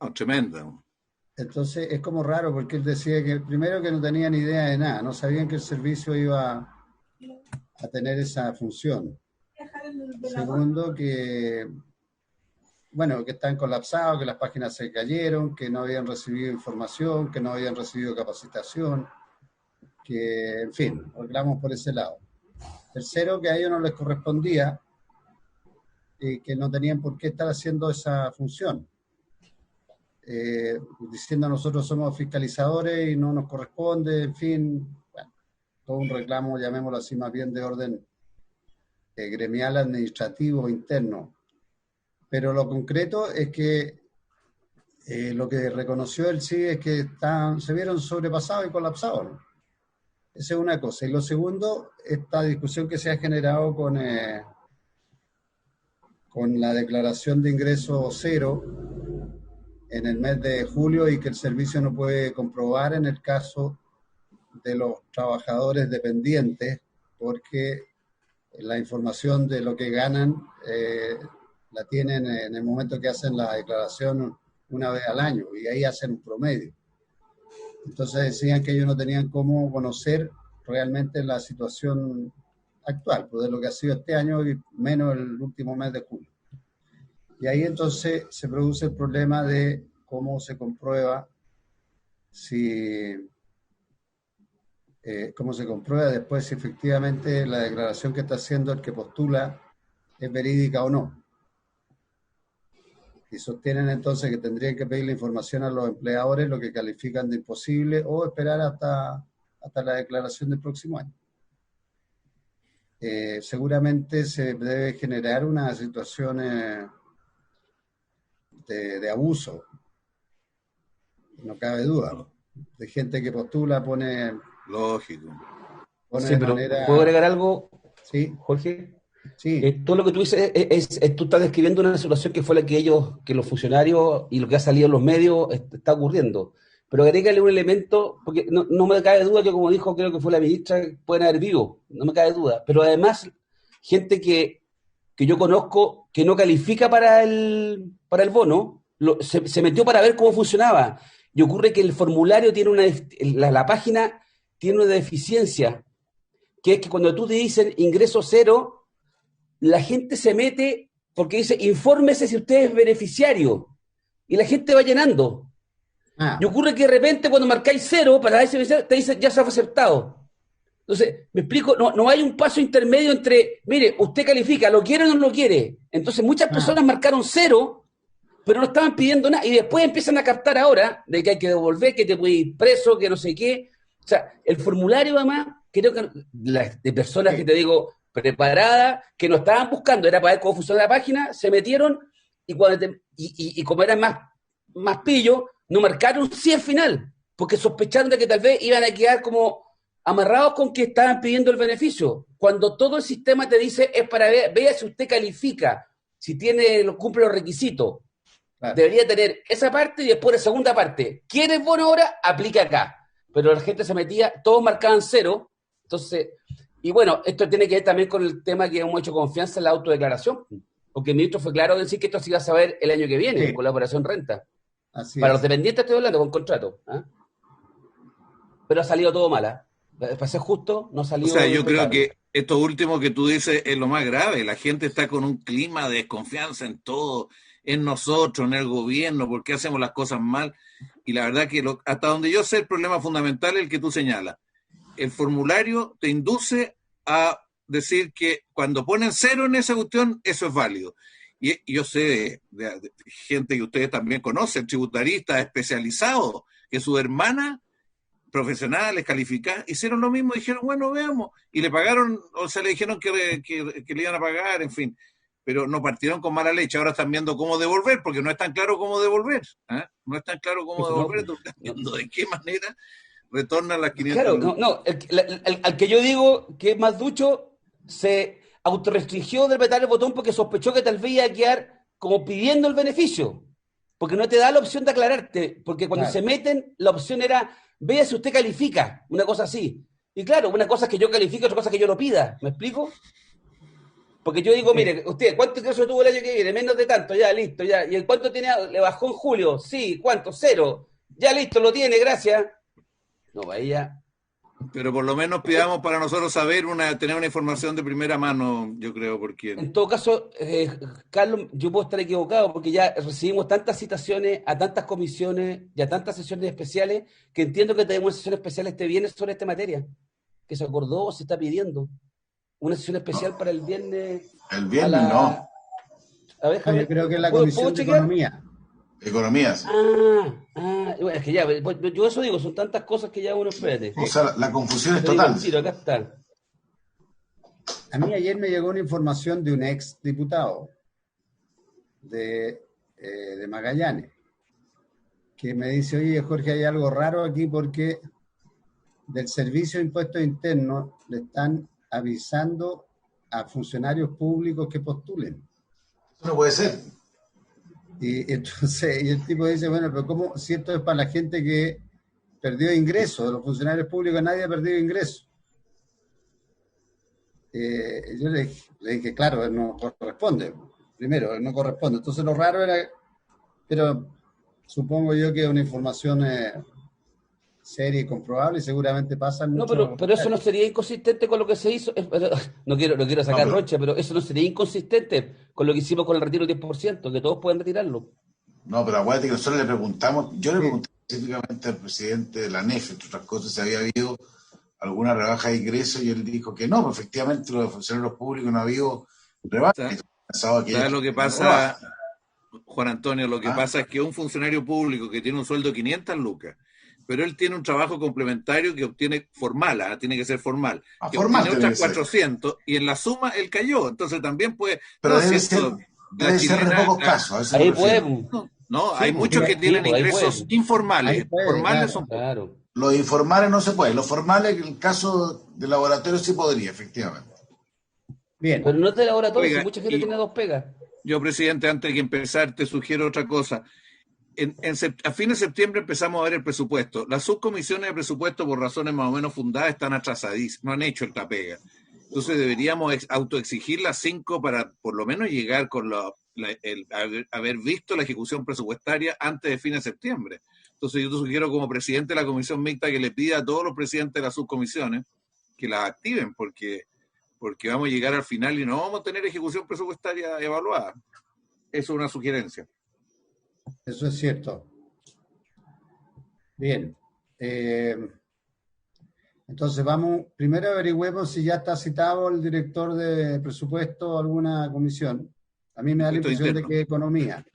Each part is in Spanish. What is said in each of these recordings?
No, tremendo. Entonces es como raro porque él decía que primero que no tenían idea de nada, no sabían que el servicio iba a tener esa función. Segundo, que bueno, que están colapsados, que las páginas se cayeron, que no habían recibido información, que no habían recibido capacitación, que, en fin, hablamos por ese lado. Tercero, que a ellos no les correspondía y que no tenían por qué estar haciendo esa función. Diciendo nosotros somos fiscalizadores y no nos corresponde, en fin, bueno, todo un reclamo, llamémoslo así, más bien de orden gremial, administrativo, interno. Pero lo concreto es que lo que reconoció él sí es que se vieron sobrepasados y colapsados, ¿no? Esa es una cosa. Y lo segundo, esta discusión que se ha generado con la declaración de ingreso cero en el mes de julio y que el servicio no puede comprobar en el caso de los trabajadores dependientes porque la información de lo que ganan la tienen en el momento que hacen la declaración una vez al año y ahí hacen un promedio. Entonces decían que ellos no tenían cómo conocer realmente la situación actual, pues de lo que ha sido este año y menos el último mes de julio. Y ahí entonces se produce el problema de cómo se comprueba cómo se comprueba después si efectivamente la declaración que está haciendo el que postula es verídica o no. Y sostienen entonces que tendrían que pedir la información a los empleadores, lo que califican de imposible, o esperar hasta la declaración del próximo año. Seguramente se debe generar una situación de abuso, no cabe duda, de gente que postula, pone Lógico. Sí, de pero manera... ¿puedo agregar algo, Sí, Jorge? sí. Todo lo que tú dices tú estás describiendo una situación que fue la que los funcionarios y lo que ha salido en los medios está ocurriendo. Pero agrégale un elemento, porque no me cabe duda que, como dijo, creo que fue la ministra, pueden haber vivo, no me cabe duda. Pero además, gente que yo conozco que no califica para el bono, se metió para ver cómo funcionaba. Y ocurre que el formulario tiene la página tiene una deficiencia, que es que cuando tú te dicen ingreso cero, la gente se mete porque dice, infórmese si usted es beneficiario. Y la gente va llenando. Y ocurre que de repente cuando marcáis cero para ese beneficiario, te dice, ya se ha aceptado. Entonces, me explico, no hay un paso intermedio entre, mire, usted califica, ¿lo quiere o no lo quiere? Entonces muchas personas marcaron cero, pero no estaban pidiendo nada, y después empiezan a captar ahora de que hay que devolver, que te puede ir preso, que no sé qué. O sea, el formulario, además, creo que de personas que te digo, preparadas, que no estaban buscando, era para ver cómo funciona la página, se metieron, y como eran más pillos, no marcaron sí al final, porque sospecharon de que tal vez iban a quedar como amarrados con que estaban pidiendo el beneficio, cuando todo el sistema te dice es para vea si usted califica, si cumple los requisitos. Claro. Debería tener esa parte y después la segunda parte. ¿Quieres bono ahora? Aplica acá. Pero la gente se metía, todos marcaban cero. Entonces, y bueno, esto tiene que ver también con el tema que hemos hecho confianza en la autodeclaración, porque el ministro fue claro en decir que esto se iba a saber el año que viene, con la operación renta. Así para es. los dependientes estoy hablando, con contrato. Pero ha salido todo mal. Para ser justo, no ha salido. O sea, yo creo que esto último que tú dices es lo más grave. La gente está con un clima de desconfianza en todo, en nosotros, en el gobierno, porque hacemos las cosas mal. Y la verdad que hasta donde yo sé, el problema fundamental es el que tú señalas. El formulario te induce a decir que cuando ponen cero en esa cuestión, eso es válido. Y yo sé de gente que ustedes también conocen, tributaristas especializados, que su hermana profesionales, calificadas, hicieron lo mismo, dijeron, bueno, veamos, y le pagaron, o sea, le dijeron que le iban a pagar, en fin, pero no partieron con mala leche, ahora están viendo cómo devolver, porque no es tan claro cómo devolver, no es tan claro cómo devolver, están viendo de qué manera retornan las 500 Claro, lucas. al que yo digo que es más ducho, se autorrestringió de apretar el botón porque sospechó que tal vez iba a quedar como pidiendo el beneficio, porque no te da la opción de aclararte, porque cuando se meten, la opción era, vea si usted califica, una cosa así. Y claro, una cosa es que yo califique, otra cosa es que yo lo pida, ¿me explico? Porque yo digo, mire, usted, ¿cuánto ingreso tuvo el año que viene? Menos de tanto, ya, listo, ya. ¿Y el cuánto tenía? ¿Le bajó en julio? Sí, ¿cuánto? Cero. Ya, listo, lo tiene, gracias. No, vaya. Pero por lo menos pidamos para nosotros saber tener una información de primera mano, yo creo, porque En todo caso, Carlos, yo puedo estar equivocado porque ya recibimos tantas citaciones a tantas comisiones y a tantas sesiones especiales que entiendo que tenemos una sesión especial este viernes sobre esta materia, que se acordó o se está pidiendo. Una sesión especial No, para el viernes el a viernes la... no. A ver, Yo Javier, creo que es la ¿puedo Comisión de chequear? Economía. Economías. Bueno, es que ya, pues, yo eso digo, son tantas cosas que ya uno, espérate. O sea, la confusión es Te digo total. al tiro, acá está. A mí ayer me llegó una información de un ex diputado de Magallanes, que me dice, oye, Jorge, hay algo raro aquí porque del Servicio de Impuestos Internos le están avisando a funcionarios públicos que postulen. Eso no puede ser. Y entonces, y el tipo dice, bueno, pero ¿cómo? Si esto es para la gente que perdió ingresos, de los funcionarios públicos nadie ha perdido ingresos. Yo le dije, claro, no corresponde. Primero, no corresponde. Entonces lo raro era, pero supongo yo que es una información seria y comprobable y seguramente pasa en No, muchos pero eso no lugares. sería inconsistente con lo que se hizo. No quiero No, sacar rocha, pero eso no sería inconsistente con lo que hicimos con el retiro del 10%, que todos pueden retirarlo. pero acuérdate que nosotros le preguntamos, yo le Sí. pregunté específicamente al presidente de la NEF, entre otras cosas, si había habido alguna rebaja de ingresos y él dijo que no, pues efectivamente los funcionarios públicos no ha habido rebaja. ¿sabes Pensaba que lo que rebaja. pasa, Juan Antonio? Lo que ¿Ah? pasa es que un funcionario público que tiene un sueldo de 500 lucas, pero él tiene un trabajo complementario que obtiene formal, tiene que ser formal, que Formal obtiene tiene que otras ser. 400 y en la suma él cayó. Entonces también puede, Pero no debe siento, la ser de chilena, pocos casos, a eso me Ahí refiero. pueden. no, Sí, hay pues. muchos que Sí, tienen pues ahí ingresos pueden. Ahí informales, puede, formales claro. son pocos. Claro. Los informales no se puede, los formales, en el caso de laboratorio sí podría, efectivamente. Bien, Pero no es de laboratorio, si Oiga, mucha gente y tiene dos pegas. yo, presidente, antes de que empezar, te sugiero otra cosa. A fin de septiembre empezamos a ver el presupuesto. Las subcomisiones de presupuesto, por razones más o menos fundadas, están atrasadísimas, no han hecho esta pega. Entonces deberíamos autoexigir las 5 para por lo menos llegar con haber visto la ejecución presupuestaria antes de fin de septiembre. Entonces yo te sugiero como presidente de la comisión mixta que le pida a todos los presidentes de las subcomisiones que las activen, porque vamos a llegar al final y no vamos a tener ejecución presupuestaria evaluada. Eso es una sugerencia. eso es cierto. Bien. Entonces vamos, primero averigüemos si ya está citado el director de presupuesto o alguna comisión. A mí me da la Esto es impresión de interno. que economía.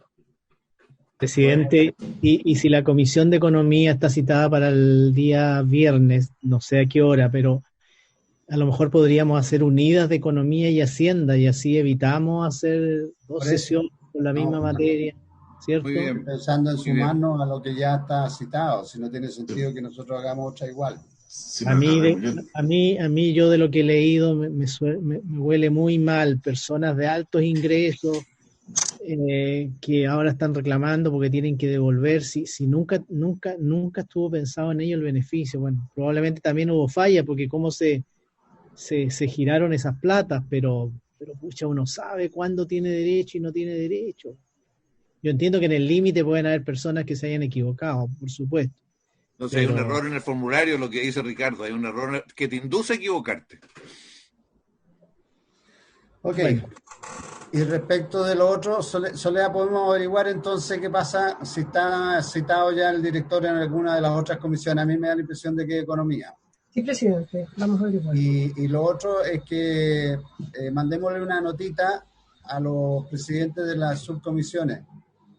Presidente, y si la Comisión de Economía está citada para el día viernes, no sé a qué hora, pero a lo mejor podríamos hacer unidas de Economía y Hacienda y así evitamos hacer dos Por eso, sesiones con la misma no, materia, ¿cierto? Muy bien. pensando en Muy bien. sumarnos a lo que ya está citado, si no tiene sentido que nosotros hagamos otra igual. Sí, A pero mí, la reunión- a mí yo de lo que he leído me huele muy mal, personas de altos ingresos que ahora están reclamando porque tienen que devolver, si nunca estuvo pensado en ello el beneficio. Bueno, probablemente también hubo falla porque cómo se giraron esas platas, pero pucha, uno sabe cuándo tiene derecho y no tiene derecho. Yo entiendo que en el límite pueden haber personas que se hayan equivocado, por supuesto. Entonces hay un Pero error en el formulario, lo que dice Ricardo, hay un error que te induce a equivocarte. Ok. bueno, Y respecto de lo otro, Soledad, podemos averiguar entonces qué pasa si está citado ya el director en alguna de las otras comisiones. A mí me da la impresión de que es economía. Sí, presidente, vamos a averiguar. Y lo otro es que mandémosle una notita a los presidentes de las subcomisiones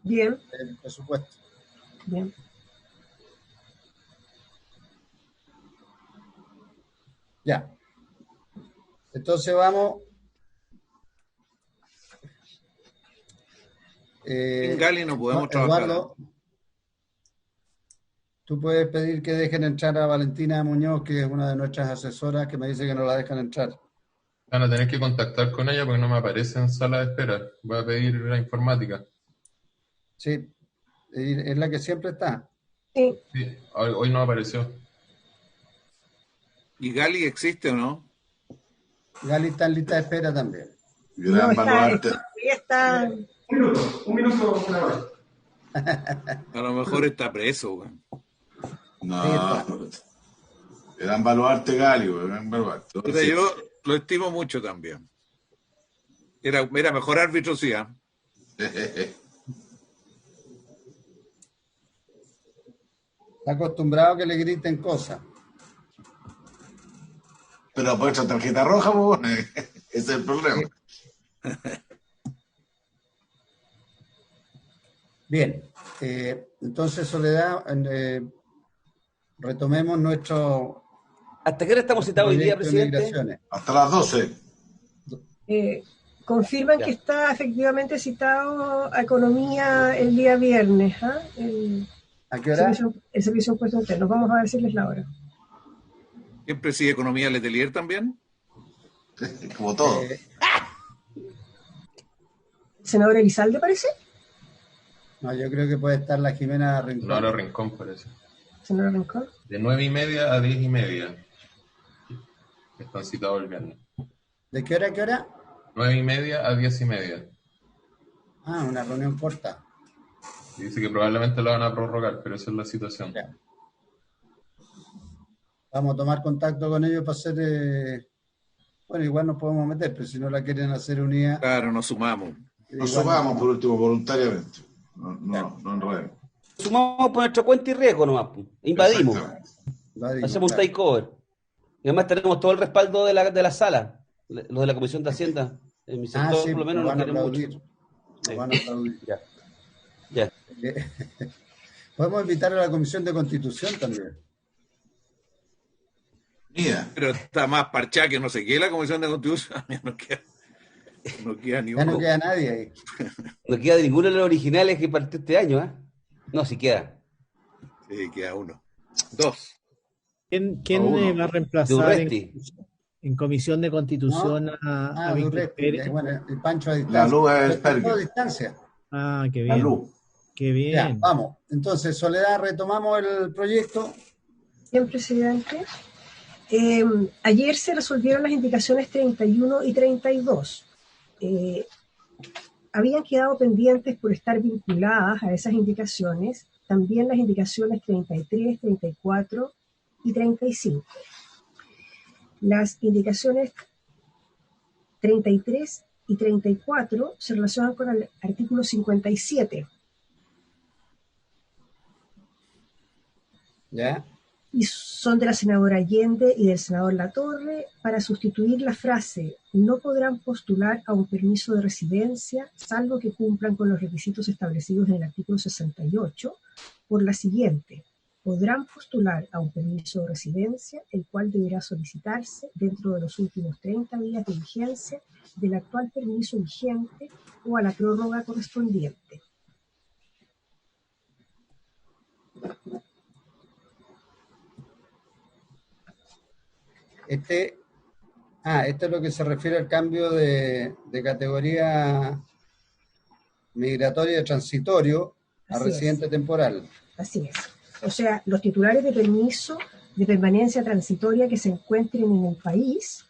Bien, del presupuesto. bien. Ya. Entonces vamos. En Gali no podemos trabajar. Eduardo, tú puedes pedir que dejen entrar a Valentina Muñoz, que es una de nuestras asesoras, que me dice que no la dejan entrar. Van a tener que contactar con ella porque no me aparece en sala de espera. Voy a pedir la informática. Sí, es la que siempre está. Sí, Sí, hoy no apareció. ¿Y Gali existe o no? Gali está en lista de espera también. Gran Baluarte. Todavía está. Un minuto, senador. A lo mejor está preso, weón. No, Gran Baluarte Galio, Gran Baluarte. Mira, yo lo estimo mucho también. Era mejor árbitro, sí, ¿ah? Está acostumbrado a que le griten cosas. Pero por esa tarjeta roja, pues, ese es el problema. Bien, entonces Soledad, retomemos nuestro ¿Hasta qué hora estamos citados hoy día, proyecto de presidente? migraciones. Hasta las 12. Confirman Ya. que está efectivamente citado a Economía el día viernes. ¿Ah? ¿A qué hora? El servicio de impuestos internos. Vamos a decirles la hora. ¿Quién preside Economía Letelier también? Como todo. ¿Senador Elizalde parece? No, yo creo que puede estar la Jimena Rincón. Laura Rincón parece. ¿Senador Rincón? De 9:30 a 10:30. Están citados el viernes. ¿De qué hora a qué hora? 9:30 a 10:30. Ah, una reunión corta. Y dice que probablemente la van a prorrogar, pero esa es la situación. Ya. Vamos a tomar contacto con ellos para hacer... bueno, igual nos podemos meter, pero si no la quieren hacer unida... Claro, nos sumamos. Nos igual sumamos por último voluntariamente. No enredemos. Sumamos por nuestra cuenta y riesgo nomás. Pues. Invadimos. Exactamente. lo digo, Hacemos un claro. takeover. Y además tenemos todo el respaldo de la sala. Los de la Comisión de Hacienda. En mi sector, Sí, por lo menos, nos nos van a quieren aplaudir. mucho. Nos Sí. van a aplaudir. Ya. Podemos invitar a la Comisión de Constitución también. Mira, Pero está más parchada que no sé qué la Comisión de Constitución. Ya no queda ni Ya no uno. queda nadie ahí. No queda de ninguno de los originales que partió este año, ¿ah? No, sí queda. Sí, queda uno. Dos. ¿Quién uno. va a De reemplazar Urresti. en Comisión de Constitución a Víctor Durresti, Pérez? bueno, el Pancho a distancia. la luz es Pero todo a Perger. distancia. Ah, qué La bien. luz. Qué Ya, bien. vamos. Entonces, Soledad, retomamos el proyecto. Bien, presidente. Ayer se resolvieron las indicaciones 31 y 32. Habían quedado pendientes por estar vinculadas a esas indicaciones también las indicaciones 33, 34 y 35. Las indicaciones 33 y 34 se relacionan con el artículo 57. ¿Ya? Y son de la senadora Allende y del senador Latorre para sustituir la frase no podrán postular a un permiso de residencia salvo que cumplan con los requisitos establecidos en el artículo 68 por la siguiente: podrán postular a un permiso de residencia el cual deberá solicitarse dentro de los últimos 30 días de vigencia del actual permiso vigente o a la prórroga correspondiente. Esto es lo que se refiere al cambio de categoría migratoria transitorio a Así residente temporal. Así es. O sea, los titulares de permiso de permanencia transitoria que se encuentren en el país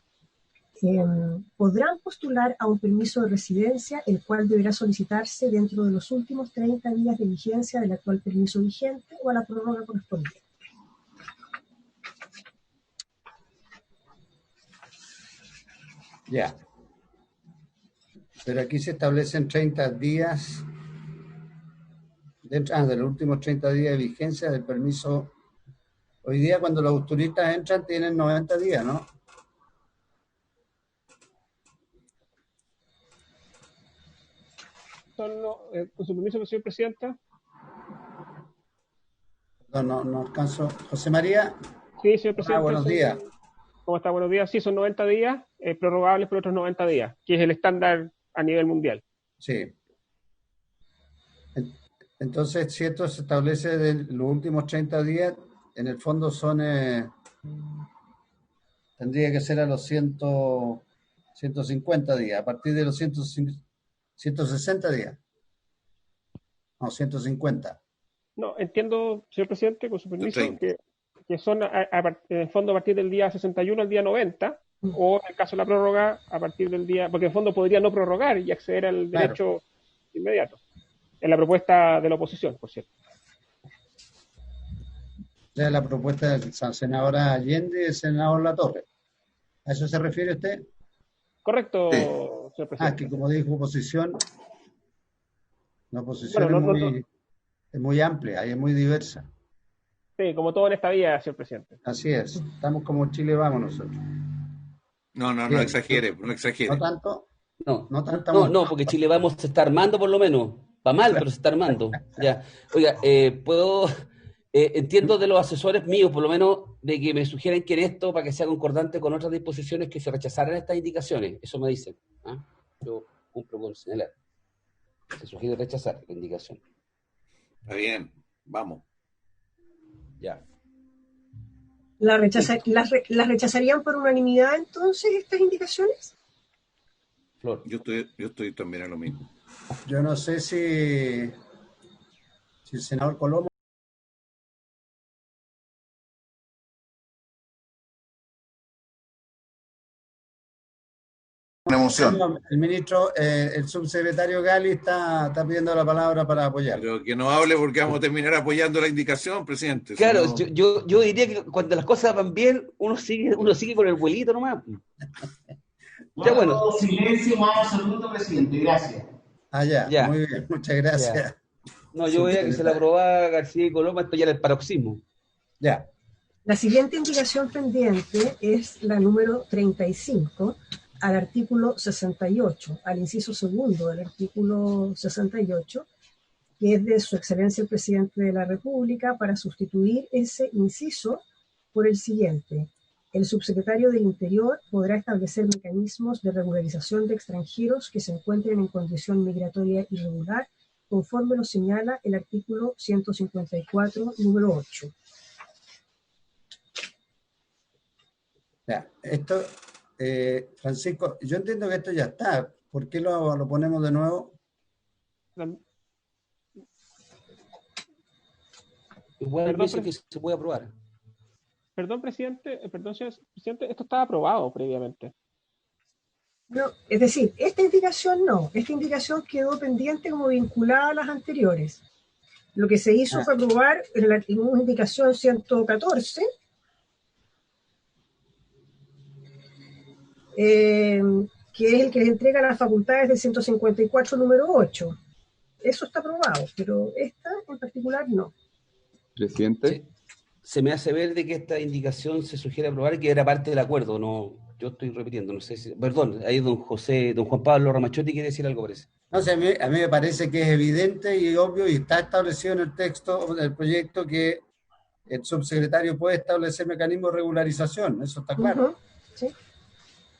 podrán postular a un permiso de residencia, el cual deberá solicitarse dentro de los últimos 30 días de vigencia del actual permiso vigente o a la prórroga correspondiente. Ya. Pero aquí se establecen 30 días, de los últimos 30 días de vigencia del permiso. Hoy día cuando los turistas entran tienen 90 días, ¿no? Con su permiso, señor presidente. No alcanzo. José María. Sí, señor presidente. Buenos días. ¿Cómo está? Buenos días. Sí, son 90 días, prorrogables por otros 90 días, que es el estándar a nivel mundial. Sí. Entonces, si esto se establece de los últimos 30 días, en el fondo tendría que ser a los 150 días, a partir de los 160 días. No, 150. No, entiendo, señor presidente, con su permiso, 30. que son en fondo a partir del día 61 al día 90, o en el caso de la prórroga, a partir del día, porque en el fondo podría no prorrogar y acceder al Claro. derecho inmediato. En la propuesta de la oposición, por cierto. Ya la propuesta de la senadora Allende y el senador Latorre. ¿A eso se refiere usted? Correcto, Sí. señor Ah, presidente. que como dijo oposición, la oposición Bueno, es muy amplia y es muy diversa. sí, como todo en esta vida, señor presidente. Así es. Estamos como Chile vamos nosotros. No Bien. exagere, no ¿No exagere. tanto? No, No tanta no, porque Chile Vamos se está armando por lo menos. Va mal, pero se está armando. Ya. Oiga, entiendo de los asesores míos, por lo menos, de que me sugieren que en esto, para que sea concordante con otras disposiciones, que se rechazaran estas indicaciones. Eso me dicen. ¿Ah? Yo cumplo con señalar. Se sugiere rechazar la indicación. Está bien, vamos. Ya. ¿Las rechazarían por unanimidad entonces estas indicaciones? Flor. Yo estoy también en lo mismo. Yo no sé si el senador Colombo Una emoción. el ministro, el subsecretario Gali está pidiendo la palabra para apoyar. Pero que no hable porque vamos a terminar apoyando la indicación, presidente. Claro, Si no- yo diría que cuando las cosas van bien, uno sigue con el vuelito nomás. Ya bueno. Silencio más absoluto, presidente. Gracias. Ya, muy bien, muchas gracias. Ya. No, yo veía que se la aprobaba García y Coloma, esto ya era el paroxismo. Ya. La siguiente indicación pendiente es la número 35 al artículo 68, al inciso segundo del artículo 68, que es de Su Excelencia el Presidente de la República, para sustituir ese inciso por el siguiente. El subsecretario del Interior podrá establecer mecanismos de regularización de extranjeros que se encuentren en condición migratoria irregular, conforme lo señala el artículo 154, número 8. Ya, esto, Francisco, yo entiendo que esto ya está. ¿Por qué lo ponemos de nuevo? Igual dice que se puede aprobar. Perdón, presidente, señor presidente, esto estaba aprobado previamente. No, es decir, esta indicación no, esta indicación quedó pendiente como vinculada a las anteriores. Lo que se hizo fue aprobar en una indicación 114, que es el que les entrega las facultades del 154, número 8. Eso está aprobado, pero esta en particular no. Presidente. Sí. Se me hace ver de que esta indicación se sugiere aprobar, que era parte del acuerdo. No, yo estoy repitiendo, no sé si... Perdón, ahí don Juan Pablo Ramachotti quiere decir algo, parece. No, o sea, a mí me parece que es evidente y obvio y está establecido en el texto del proyecto que el subsecretario puede establecer mecanismos de regularización, eso está claro. Sí.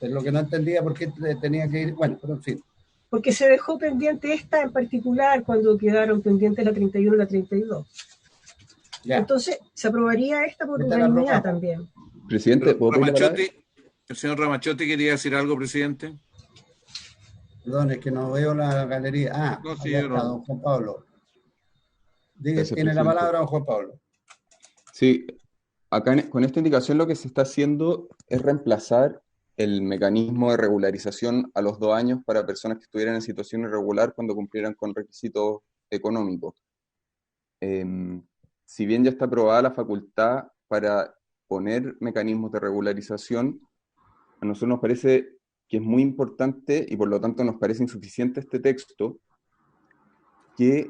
Es lo que no entendía por qué tenía que ir, bueno, pero en fin. Porque se dejó pendiente esta en particular cuando quedaron pendientes la 31 y la 32. Ya. Entonces, se aprobaría esta por unanimidad también. Presidente, ¿puedo pedir la palabra? El señor Ramachotti quería decir algo, presidente. Perdón, es que no veo la galería. No, sí, está, don Juan Pablo. Tiene la palabra don Juan Pablo. Sí, acá con esta indicación lo que se está haciendo es reemplazar el mecanismo de regularización a los 2 años para personas que estuvieran en situación irregular cuando cumplieran con requisitos económicos. Si bien ya está aprobada la facultad para poner mecanismos de regularización, a nosotros nos parece que es muy importante y por lo tanto nos parece insuficiente este texto, que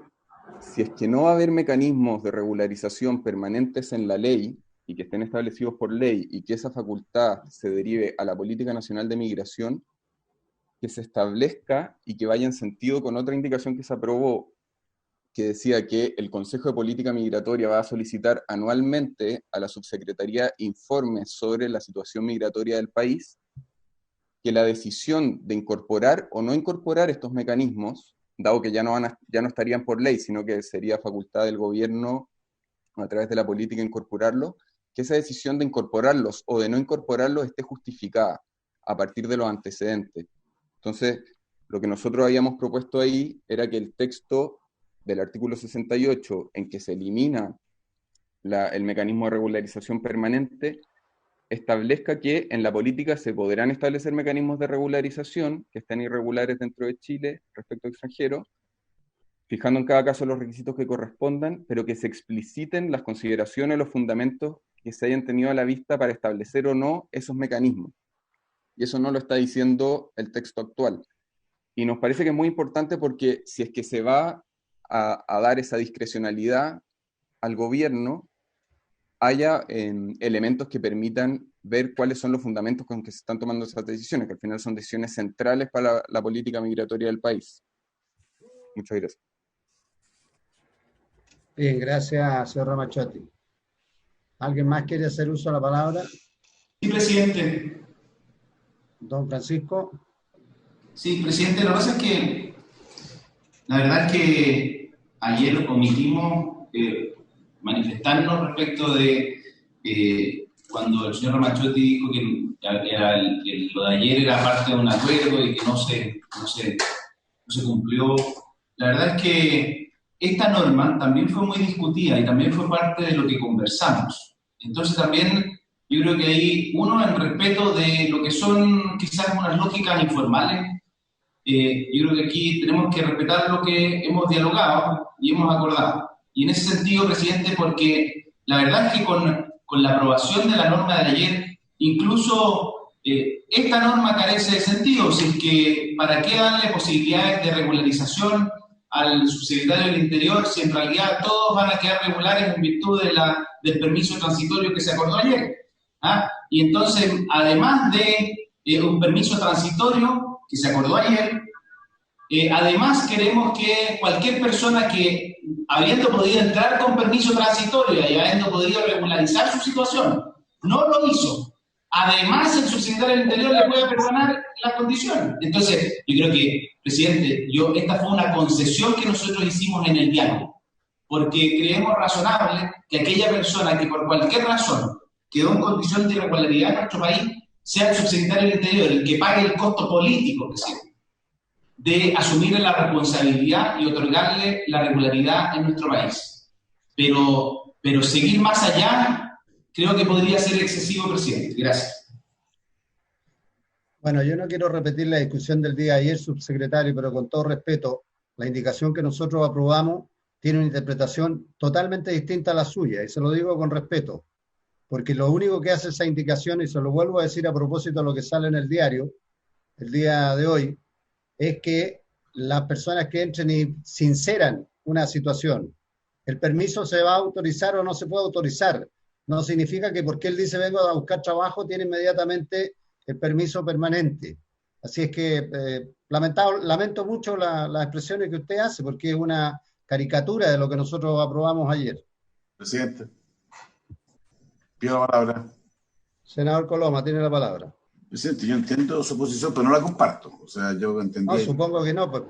si es que no va a haber mecanismos de regularización permanentes en la ley y que estén establecidos por ley y que esa facultad se derive a la Política Nacional de Migración, que se establezca y que vaya en sentido con otra indicación que se aprobó, que decía que el Consejo de Política Migratoria va a solicitar anualmente a la Subsecretaría informes sobre la situación migratoria del país, que la decisión de incorporar o no incorporar estos mecanismos, dado que ya no estarían por ley, sino que sería facultad del gobierno a través de la política incorporarlos, que esa decisión de incorporarlos o de no incorporarlos esté justificada a partir de los antecedentes. Entonces, lo que nosotros habíamos propuesto ahí era que el texto del artículo 68, en que se elimina el mecanismo de regularización permanente, establezca que en la política se podrán establecer mecanismos de regularización que estén irregulares dentro de Chile respecto a extranjeros, fijando en cada caso los requisitos que correspondan, pero que se expliciten las consideraciones, los fundamentos que se hayan tenido a la vista para establecer o no esos mecanismos. Y eso no lo está diciendo el texto actual. Y nos parece que es muy importante porque si es que se va a dar esa discrecionalidad al gobierno, haya elementos que permitan ver cuáles son los fundamentos con que se están tomando esas decisiones, que al final son decisiones centrales para la política migratoria del país. Muchas gracias. Bien, gracias, señor Ramachotti. ¿Alguien más quiere hacer uso de la palabra? Sí, presidente. Don Francisco. Sí, presidente, lo que pasa es que la verdad es que ayer omitimos manifestarnos respecto de cuando el señor Ramachotti dijo que lo de ayer era parte de un acuerdo y que no se cumplió. La verdad es que esta norma también fue muy discutida y también fue parte de lo que conversamos. Entonces también yo creo que hay uno en respeto de lo que son quizás unas lógicas informales. Yo creo que aquí tenemos que respetar lo que hemos dialogado y hemos acordado. Y en ese sentido, presidente, porque la verdad es que con la aprobación de la norma de ayer, incluso esta norma carece de sentido, si es que para qué darle posibilidades de regularización al subsecretario del Interior si en realidad todos van a quedar regulares en virtud del permiso transitorio que se acordó ayer. ¿Ah? Y entonces, además de un permiso transitorio que se acordó ayer, además queremos que cualquier persona que, habiendo podido entrar con permiso transitorio y habiendo podido regularizar su situación, no lo hizo, además el subsecretario del Interior le puede perdonar las condiciones. Entonces, yo creo que, presidente, esta fue una concesión que nosotros hicimos en el diálogo, porque creemos razonable que aquella persona que por cualquier razón quedó en condición de irregularidad en nuestro país, sea el subsecretario del Interior el que pague el costo político, presidente, de asumir la responsabilidad y otorgarle la regularidad en nuestro país. Pero seguir más allá creo que podría ser excesivo, presidente. Gracias. Bueno, yo no quiero repetir la discusión del día de ayer, subsecretario, pero con todo respeto, la indicación que nosotros aprobamos tiene una interpretación totalmente distinta a la suya, y se lo digo con respeto, porque lo único que hace esa indicación, y se lo vuelvo a decir a propósito de lo que sale en el diario el día de hoy, es que las personas que entren y sinceran una situación, el permiso se va a autorizar o no se puede autorizar. No significa que porque él dice vengo a buscar trabajo, tiene inmediatamente el permiso permanente. Así es que lamento mucho las expresiones que usted hace, porque es una caricatura de lo que nosotros aprobamos ayer. Presidente, pido la palabra. Senador Coloma, tiene la palabra. Presidente, yo entiendo su posición, pero no la comparto. O sea, yo entendí... No, supongo que no. Pues,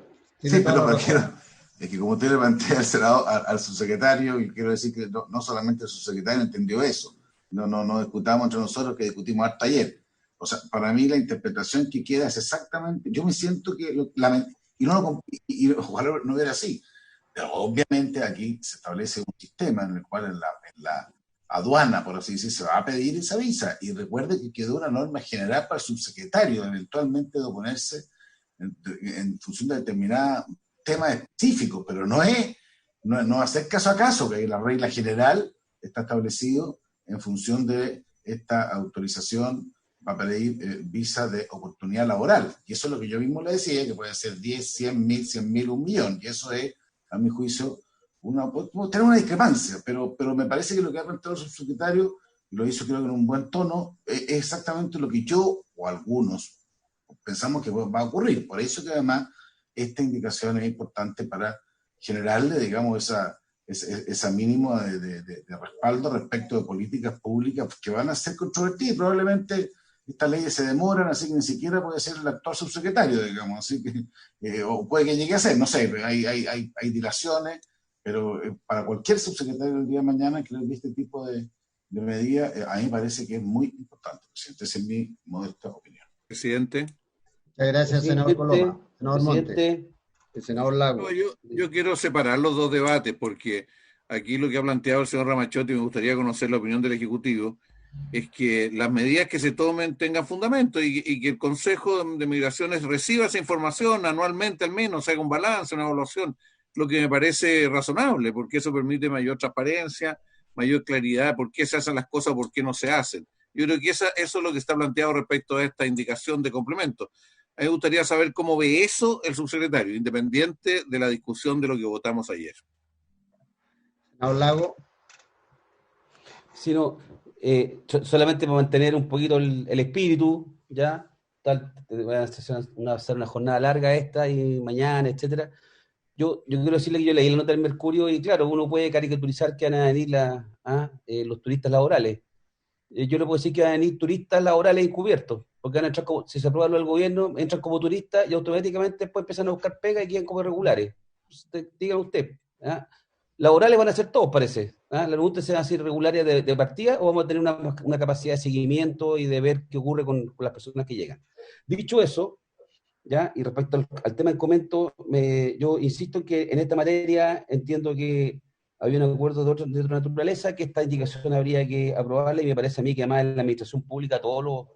sí, pero es que como usted le plantea al subsecretario, y quiero decir que no solamente el subsecretario entendió eso, no discutamos entre nosotros, que discutimos hasta ayer. O sea, para mí la interpretación que queda es exactamente, yo me siento que, y ojalá no era así, pero obviamente aquí se establece un sistema en el cual en la aduana, por así decir, se va a pedir esa visa, y recuerde que quedó una norma general para el subsecretario eventualmente de oponerse en función de determinado tema específico, pero no hacer caso a caso, que la regla general está establecido en función de esta autorización para pedir visa de oportunidad laboral, y eso es lo que yo mismo le decía, que puede ser 10, 100 mil, 100 mil, 1 millón, y eso es, a mi juicio, tener una discrepancia, pero me parece que lo que ha planteado el subsecretario, y lo hizo creo que en un buen tono, es exactamente lo que yo o algunos pensamos que va a ocurrir. Por eso que además esta indicación es importante para generarle, digamos, esa mínimo de respaldo respecto de políticas públicas que van a ser controvertidas. Probablemente estas leyes se demoran, así que ni siquiera puede ser el actual subsecretario, digamos, así que, o puede que llegue a ser, no sé, hay dilaciones, pero para cualquier subsecretario del día de mañana, creo que este tipo de medidas a mí me parece que es muy importante, presidente. Esa es mi modesta opinión. Presidente. Muchas gracias, senador Coloma. Senador Monte. El senador Lago. Yo quiero separar los dos debates, porque aquí lo que ha planteado el señor Ramachotti, me gustaría conocer la opinión del Ejecutivo, es que las medidas que se tomen tengan fundamento y que el Consejo de Migraciones reciba esa información anualmente al menos, haga un balance, una evaluación, lo que me parece razonable, porque eso permite mayor transparencia, mayor claridad, por qué se hacen las cosas, por qué no se hacen. Yo creo que eso es lo que está planteado respecto a esta indicación de complemento. A mí me gustaría saber cómo ve eso el subsecretario, independiente de la discusión de lo que votamos ayer. Senador Lago. Sino, solamente para mantener un poquito el espíritu, ¿ya? Voy a hacer una jornada larga esta y mañana, etcétera. Yo quiero decirle que yo leí la nota del Mercurio y claro, uno puede caricaturizar que van a venir los turistas laborales. Yo le puedo decir que van a venir turistas laborales encubiertos, porque van a entrar si se aprueba lo del gobierno, entran como turistas y automáticamente después empiezan a buscar pega y quedan como irregulares. Digan usted, ¿ah? Laborales van a ser todos, parece. La pregunta es si van a ser irregulares de partida o vamos a tener una capacidad de seguimiento y de ver qué ocurre con las personas que llegan. Dicho eso, ¿ya? Y respecto al tema del comento, yo insisto en que en esta materia entiendo que había un acuerdo de otra naturaleza, que esta indicación habría que aprobarla, y me parece a mí que además en la administración pública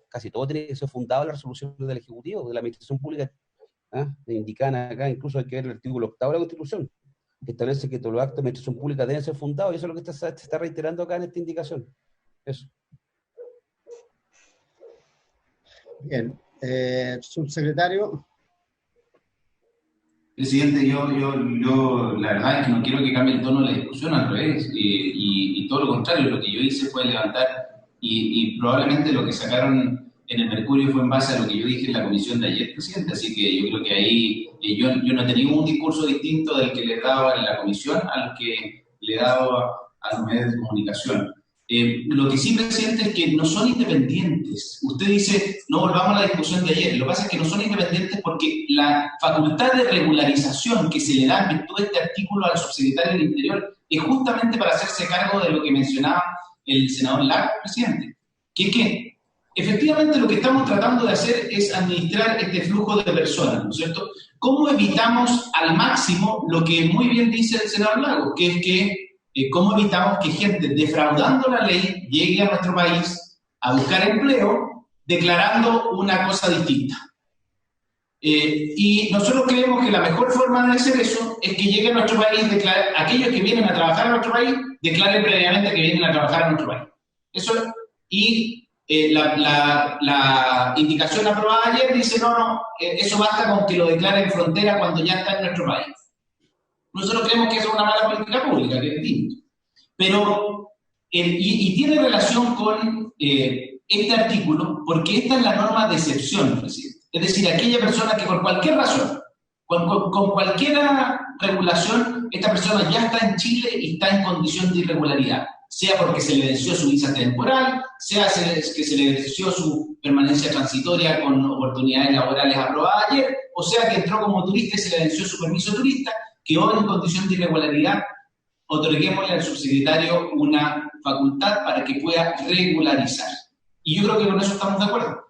casi todo tiene que ser fundado en la resolución del Ejecutivo, de la administración pública, indican acá, incluso hay que ver el artículo 8 de la Constitución, que establece que todos los actos de administración pública deben ser fundados, y eso es lo que se está reiterando acá en esta indicación. Eso. Bien. Subsecretario. Presidente, yo la verdad es que no quiero que cambie el tono de la discusión, al revés, y todo lo contrario, lo que yo hice fue levantar, y probablemente lo que sacaron en el Mercurio fue en base a lo que yo dije en la comisión de ayer, presidente, así que yo creo que ahí yo no he tenido un discurso distinto del que le daba en la comisión al que le daba a los medios de comunicación. Lo que sí, presidente, es que no son independientes. Usted dice, no volvamos a la discusión de ayer. Lo que pasa es que no son independientes porque la facultad de regularización que se le da en virtud de este artículo al subsecretario del Interior es justamente para hacerse cargo de lo que mencionaba el senador Lago, presidente. Que efectivamente lo que estamos tratando de hacer es administrar este flujo de personas, ¿no es cierto? ¿Cómo evitamos al máximo lo que muy bien dice el senador Lago, que es que cómo evitamos que gente defraudando la ley llegue a nuestro país a buscar empleo declarando una cosa distinta? Y nosotros creemos que la mejor forma de hacer eso es que llegue a nuestro país, aquellos que vienen a trabajar a nuestro país, declaren previamente que vienen a trabajar a nuestro país. Eso, y la indicación aprobada ayer dice, no, eso basta con que lo declare en frontera cuando ya está en nuestro país. Nosotros creemos que eso es una mala política pública, que es distinto. Pero, y tiene relación con este artículo, porque esta es la norma de excepción, presidente. Es decir, aquella persona que por cualquier razón, con cualquier regulación, esta persona ya está en Chile y está en condición de irregularidad. Sea porque se le venció su visa temporal, sea que se le venció su permanencia transitoria con oportunidades laborales aprobadas ayer, o sea que entró como turista y se le venció su permiso turista, que hoy en condición de irregularidad otorguémosle al subsecretario una facultad para que pueda regularizar. Y yo creo que con eso estamos de acuerdo.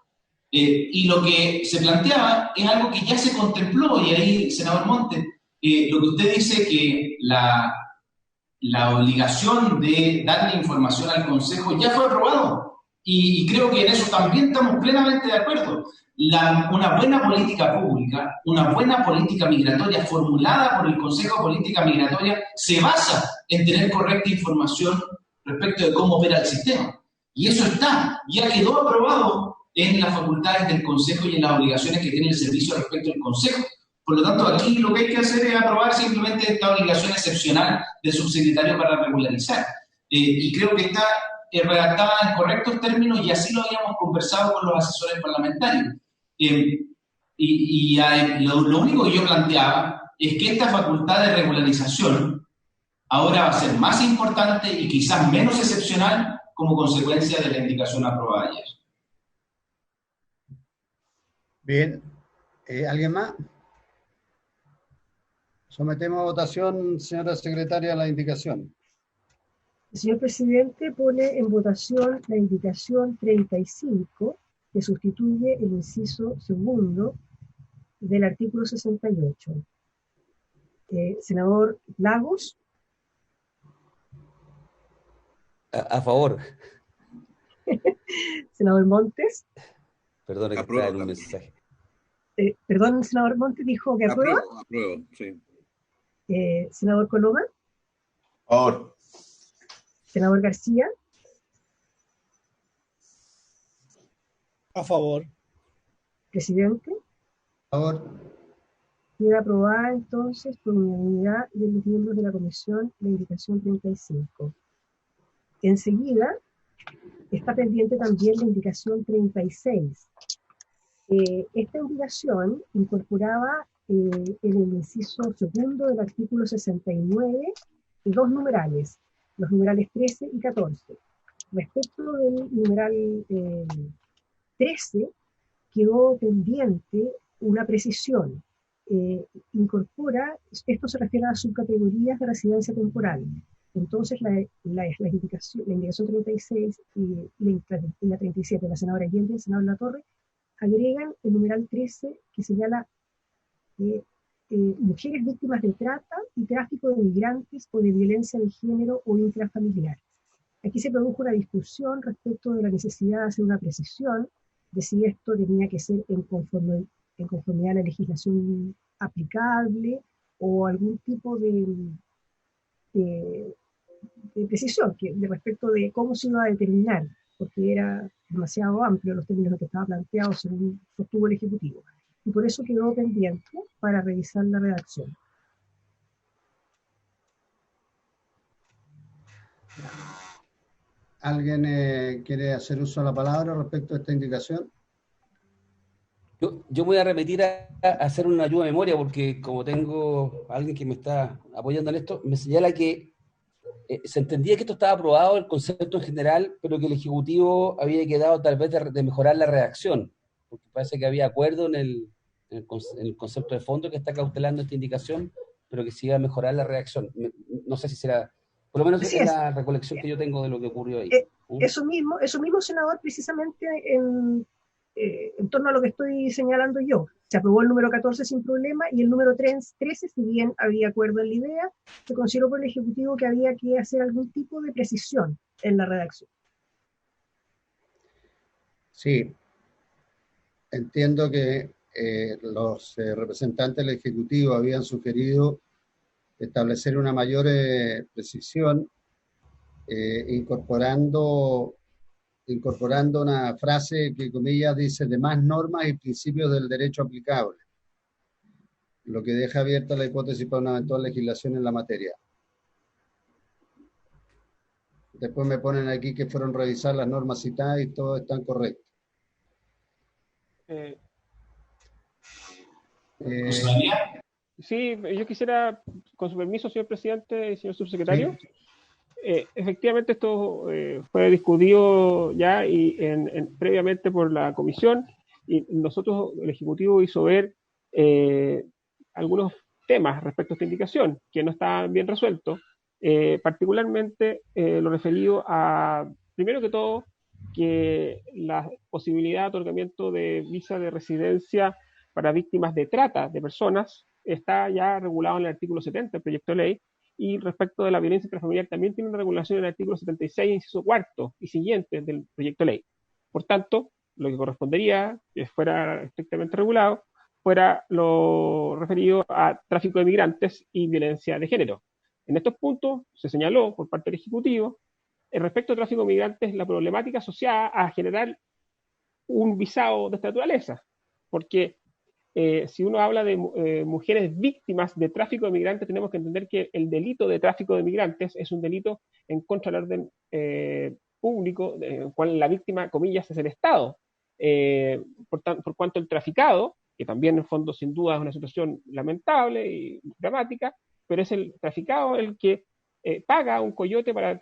Y lo que se planteaba es algo que ya se contempló, y ahí, senador Montes, lo que usted dice que la obligación de darle información al Consejo ya fue aprobado. Y creo que en eso también estamos plenamente de acuerdo. Una buena política pública, una buena política migratoria formulada por el Consejo de Política Migratoria se basa en tener correcta información respecto de cómo opera el sistema. Y eso ya quedó aprobado en las facultades del Consejo y en las obligaciones que tiene el servicio respecto al Consejo. Por lo tanto, aquí lo que hay que hacer es aprobar simplemente esta obligación excepcional del subsecretario para regularizar. Y creo que está redactada en correctos términos, y así lo habíamos conversado con los asesores parlamentarios. Lo único que yo planteaba es que esta facultad de regularización ahora va a ser más importante y quizás menos excepcional como consecuencia de la indicación aprobada ayer. Bien. ¿Alguien más? Sometemos a votación, señora secretaria, la indicación. Señor presidente, pone en votación la indicación 35, que sustituye el inciso segundo del artículo 68. Senador Lagos. A favor. Senador Montes. Perdona que Apruebo estaba en un también. mensaje. Perdón, senador Montes dijo que aprueba. Apruebo, sí. Senador Coloma. Por favor. Senador García. A favor. Presidente. A favor. Queda aprobada entonces por unanimidad de los miembros de la comisión la indicación 35. Enseguida está pendiente también la indicación 36. Esta indicación incorporaba en el inciso segundo del artículo 69 dos numerales, los numerales 13 y 14. Respecto del numeral 13, quedó pendiente una precisión. Incorpora, esto se refiere a las subcategorías de residencia temporal. Entonces, la indicación 36 y la 37, la senadora Allende y el senador Latorre, agregan el numeral 13 que señala mujeres víctimas de trata y tráfico de migrantes o de violencia de género o intrafamiliar. Aquí se produjo una discusión respecto de la necesidad de hacer una precisión de si esto tenía que ser en conformidad a la legislación aplicable o algún tipo de precisión de respecto de cómo se iba a determinar, porque era demasiado amplio los términos en que estaba planteado según sostuvo el Ejecutivo. Y por eso quedó pendiente para revisar la redacción. ¿Alguien quiere hacer uso de la palabra respecto a esta indicación? Yo voy a repetir a hacer una ayuda de memoria porque como tengo a alguien que me está apoyando en esto, me señala que se entendía que esto estaba aprobado, el concepto en general, pero que el Ejecutivo había quedado tal vez de mejorar la redacción, porque parece que había acuerdo en el concepto de fondo que está cautelando esta indicación, pero que se iba a mejorar la redacción. No sé si será, por lo menos es la recolección que yo tengo de lo que ocurrió ahí. Eso mismo, senador, precisamente en torno a lo que estoy señalando yo. Se aprobó el número 14 sin problema y el número 13, si bien había acuerdo en la idea, se consideró por el Ejecutivo que había que hacer algún tipo de precisión en la redacción. Sí. Entiendo que los representantes del Ejecutivo habían sugerido establecer una mayor precisión incorporando una frase que, comillas, dice de más normas y principios del derecho aplicable, lo que deja abierta la hipótesis para una eventual legislación en la materia. Después me ponen aquí que fueron revisar las normas citadas y todo están correctos. Sí, yo quisiera, con su permiso, señor presidente y señor subsecretario, sí. Efectivamente esto fue discutido ya y previamente por la comisión y nosotros, el Ejecutivo, hizo ver algunos temas respecto a esta indicación que no estaban bien resueltos, particularmente lo referido a, primero que todo, que la posibilidad de otorgamiento de visa de residencia para víctimas de trata de personas está ya regulado en el artículo 70 del proyecto de ley, y respecto de la violencia intrafamiliar también tiene una regulación en el artículo 76, inciso cuarto y siguientes del proyecto de ley. Por tanto, lo que correspondería que fuera estrictamente regulado fuera lo referido a tráfico de migrantes y violencia de género. En estos puntos se señaló por parte del Ejecutivo respecto al tráfico de migrantes la problemática asociada a generar un visado de esta naturaleza, porque si uno habla de mujeres víctimas de tráfico de migrantes, tenemos que entender que el delito de tráfico de migrantes es un delito en contra del orden público, en cual la víctima, comillas, es el Estado. Por cuanto el traficado, que también en fondo sin duda es una situación lamentable y dramática, pero es el traficado el que paga un coyote para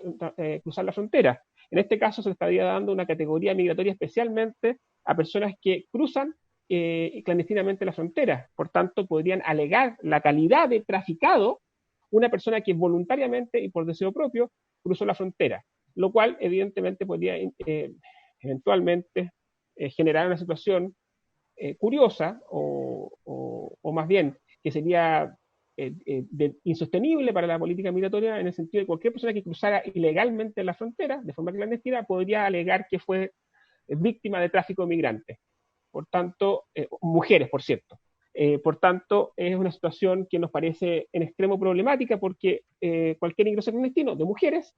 cruzar la frontera. En este caso se le estaría dando una categoría migratoria especialmente a personas que cruzan clandestinamente la frontera. Por tanto, podrían alegar la calidad de traficado una persona que voluntariamente y por deseo propio cruzó la frontera, lo cual evidentemente podría eventualmente generar una situación curiosa o más bien que sería insostenible para la política migratoria, en el sentido de que cualquier persona que cruzara ilegalmente la frontera de forma clandestina podría alegar que fue víctimas de tráfico de migrantes. Por tanto, mujeres, por cierto. Por tanto, es una situación que nos parece en extremo problemática porque cualquier ingreso clandestino de mujeres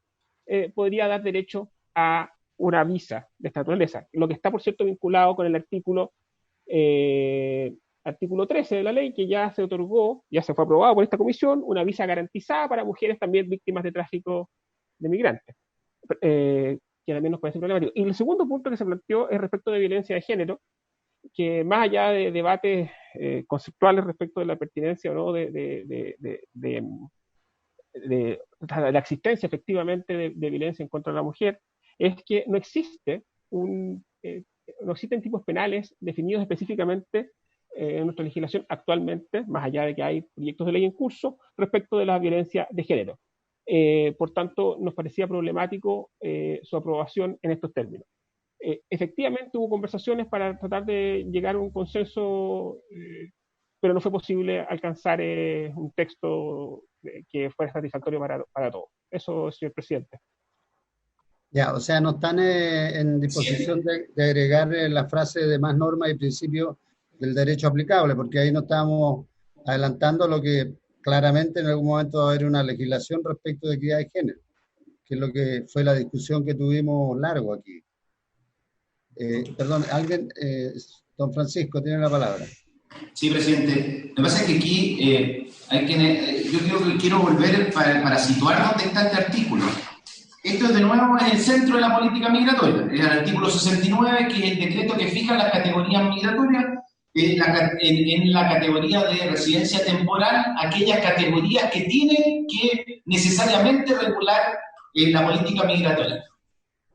podría dar derecho a una visa de esta naturaleza, lo que está, por cierto, vinculado con el artículo 13 de la ley, que ya se otorgó, ya se fue aprobado por esta comisión, una visa garantizada para mujeres también víctimas de tráfico de migrantes, que también nos parece problemático. Y el segundo punto que se planteó es respecto de violencia de género, que más allá de debates conceptuales respecto de la pertinencia o no de la existencia efectivamente de violencia en contra de la mujer, es que no existen tipos penales definidos específicamente en nuestra legislación actualmente, más allá de que hay proyectos de ley en curso, respecto de la violencia de género. Por tanto, nos parecía problemático su aprobación en estos términos. Efectivamente hubo conversaciones para tratar de llegar a un consenso, pero no fue posible alcanzar un texto que fuera satisfactorio para todos. Eso, señor presidente. Ya, o sea, no están en disposición de agregar la frase de más normas y principios del derecho aplicable, porque ahí no estamos adelantando lo que claramente en algún momento va a haber una legislación respecto de equidad de género, que es lo que fue la discusión que tuvimos largo aquí. Perdón, alguien, don Francisco, tiene la palabra. Sí, presidente. Lo que pasa es que aquí yo quiero volver para situar dónde está este artículo. Esto de nuevo es el centro de la política migratoria. Es el artículo 69, que es el decreto que fija las categorías migratorias. En la categoría de residencia temporal, aquellas categorías que tienen que necesariamente regular la política migratoria.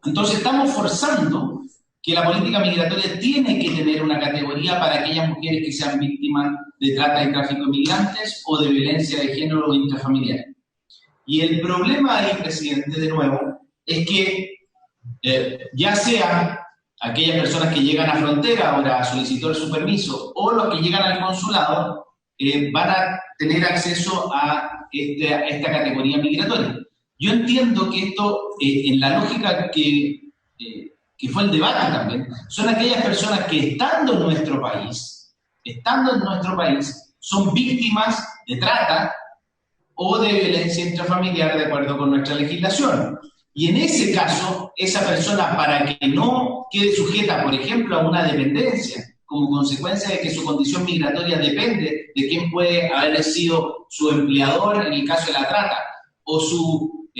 Entonces estamos forzando que la política migratoria tiene que tener una categoría para aquellas mujeres que sean víctimas de trata y tráfico de migrantes o de violencia de género o intrafamiliar. Y el problema ahí, presidente, de nuevo, es que ya sea aquellas personas que llegan a frontera ahora a solicitar su permiso o los que llegan al consulado van a tener acceso a esta categoría migratoria. Yo entiendo que esto, en la lógica que fue el debate también, son aquellas personas que estando en nuestro país, son víctimas de trata o de violencia intrafamiliar de acuerdo con nuestra legislación. Y en ese caso, esa persona, para que no quede sujeta, por ejemplo, a una dependencia, como consecuencia de que su condición migratoria depende de quién puede haber sido su empleador en el caso de la trata, o su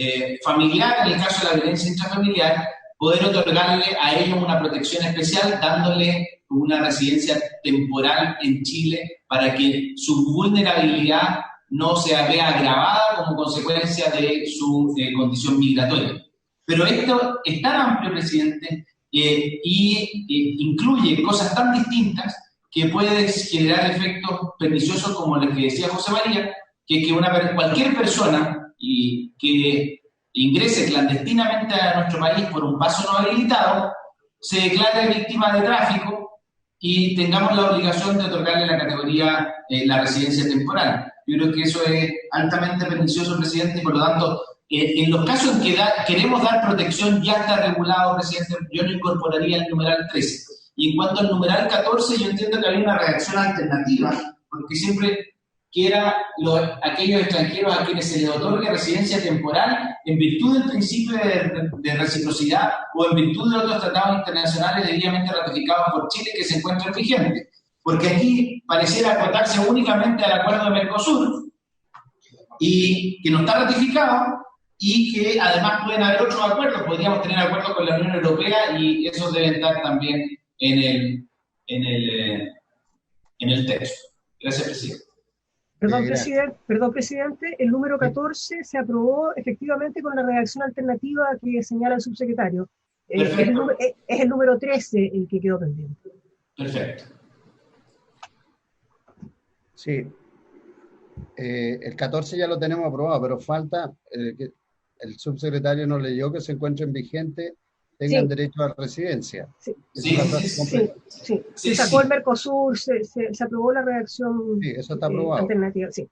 familiar en el caso de la violencia intrafamiliar, poder otorgarle a ellos una protección especial, dándole una residencia temporal en Chile para que su vulnerabilidad no se vea agravada como consecuencia de su condición migratoria. Pero esto es tan amplio, presidente, y incluye cosas tan distintas que puede generar efectos perniciosos como los que decía José María, que cualquier persona que ingrese clandestinamente a nuestro país por un paso no habilitado se declare víctima de tráfico y tengamos la obligación de otorgarle la categoría la residencia temporal. Yo creo que eso es altamente pernicioso, presidente, y por lo tanto, en los casos en que queremos dar protección, ya está regulado, presidente, yo lo incorporaría el numeral 13. Y en cuanto al numeral 14, yo entiendo que había una redacción alternativa, porque siempre quiera aquellos extranjeros a quienes se les otorgue residencia temporal en virtud del principio de reciprocidad o en virtud de otros tratados internacionales debidamente ratificados por Chile que se encuentran vigentes. Porque aquí pareciera acotarse únicamente al acuerdo de Mercosur y que no está ratificado y que además pueden haber otros acuerdos. Podríamos tener acuerdos con la Unión Europea y esos deben estar también en el texto. Gracias, presidente. Perdón, presidente, el número 14 se aprobó efectivamente con la redacción alternativa que señala el subsecretario. Es el número 13 el que quedó pendiente. Perfecto. Sí. El 14 ya lo tenemos aprobado, pero falta que el subsecretario nos leyó que se encuentren vigentes, tengan derecho a residencia. Se sacó el Mercosur, se aprobó la redacción eso está aprobado. alternativa. Sí.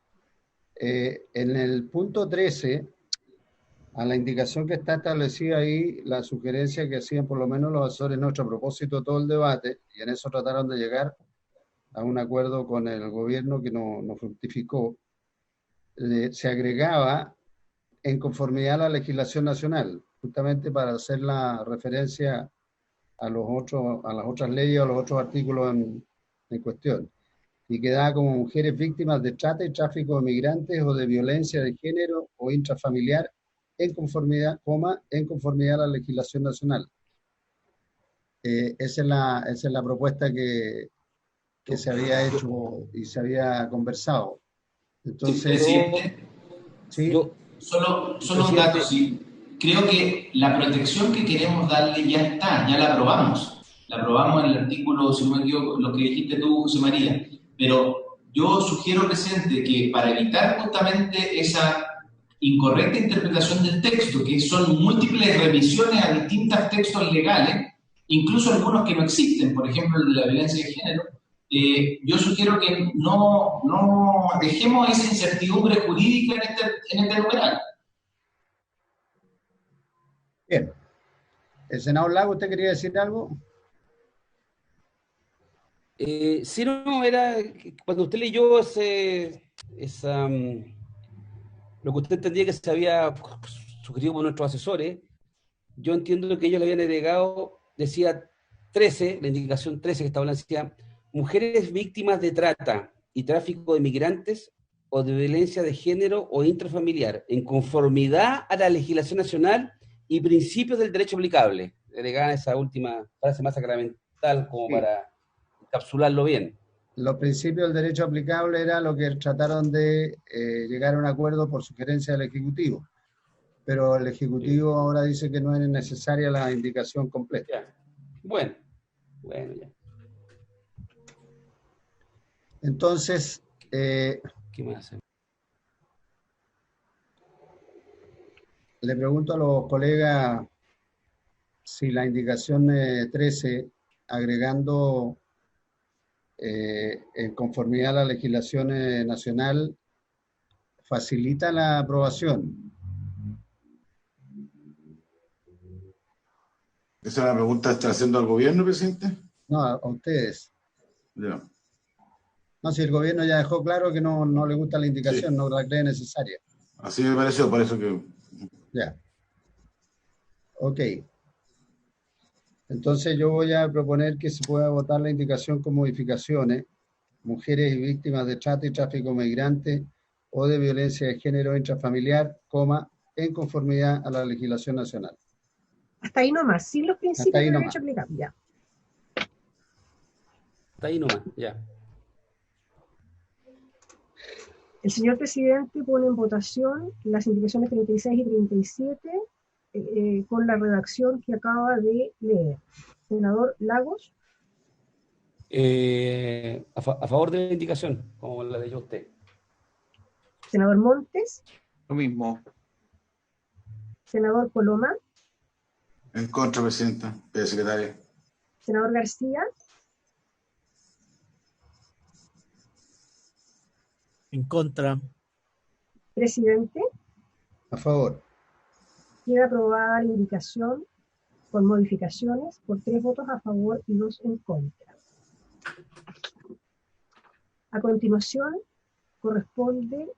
En el punto 13 A la indicación que está establecida ahí, la sugerencia que hacían por lo menos los asesores nuestros a propósito de todo el debate, y en eso trataron de llegar a un acuerdo con el gobierno que no fructificó, se agregaba en conformidad a la legislación nacional, justamente para hacer la referencia a las otras leyes o a los otros artículos en cuestión. Y quedaba como mujeres víctimas de trata y tráfico de migrantes o de violencia de género o intrafamiliar en conformidad a la legislación nacional. Esa es la propuesta que se había hecho y se había conversado. Entonces, ¿sí? Solo un dato, sí. Creo que la protección que queremos darle ya está, ya la aprobamos. La aprobamos en el artículo, si no me equivoco, lo que dijiste tú, José María. Pero yo sugiero, presidente, que para evitar justamente esa incorrecta interpretación del texto, que son múltiples revisiones a distintos textos legales, incluso algunos que no existen, por ejemplo el de la violencia de género, yo sugiero que no dejemos esa incertidumbre jurídica en este numeral. Bien. El senador Lago, ¿usted quería decir algo? Sí, no, era cuando usted leyó lo que usted entendía que se había sugerido por nuestros asesores, yo entiendo que ellos le habían agregado, decía 13, la indicación 13 que estaba hablando, decía mujeres víctimas de trata y tráfico de migrantes o de violencia de género o intrafamiliar, en conformidad a la legislación nacional y principios del derecho aplicable. Agregaban esa última frase más sacramental como para encapsularlo bien. Los principios del derecho aplicable era lo que trataron de llegar a un acuerdo por sugerencia del Ejecutivo. Pero el Ejecutivo ahora dice que no es necesaria la indicación completa. Ya. Bueno, ya. Entonces, ¿qué más? Le pregunto a los colegas si la indicación 13, agregando en conformidad a la legislación nacional, facilita la aprobación. ¿Esa es la pregunta que está haciendo al gobierno, presidente? No, a ustedes. Ya. No, si el gobierno ya dejó claro que no le gusta la indicación, no la cree necesaria. Así me pareció, por eso que... Ya. Ok. Entonces yo voy a proponer que se pueda votar la indicación con modificaciones. Mujeres y víctimas de trata y tráfico migrante o de violencia de género intrafamiliar, en conformidad a la legislación nacional. Hasta ahí nomás, sin los principios del derecho aplicable. Ya. Hasta ahí nomás, ya. El señor presidente pone en votación las indicaciones 36 y 37 con la redacción que acaba de leer. Senador Lagos. A favor de la indicación, como la leyó usted. Senador Montes. Lo mismo. Senador Coloma. En contra, presidenta, secretaria. Senador García. En contra. Presidente. A favor. Queda aprobada la indicación con modificaciones por 3 votos a favor y 2 en contra. A continuación, corresponde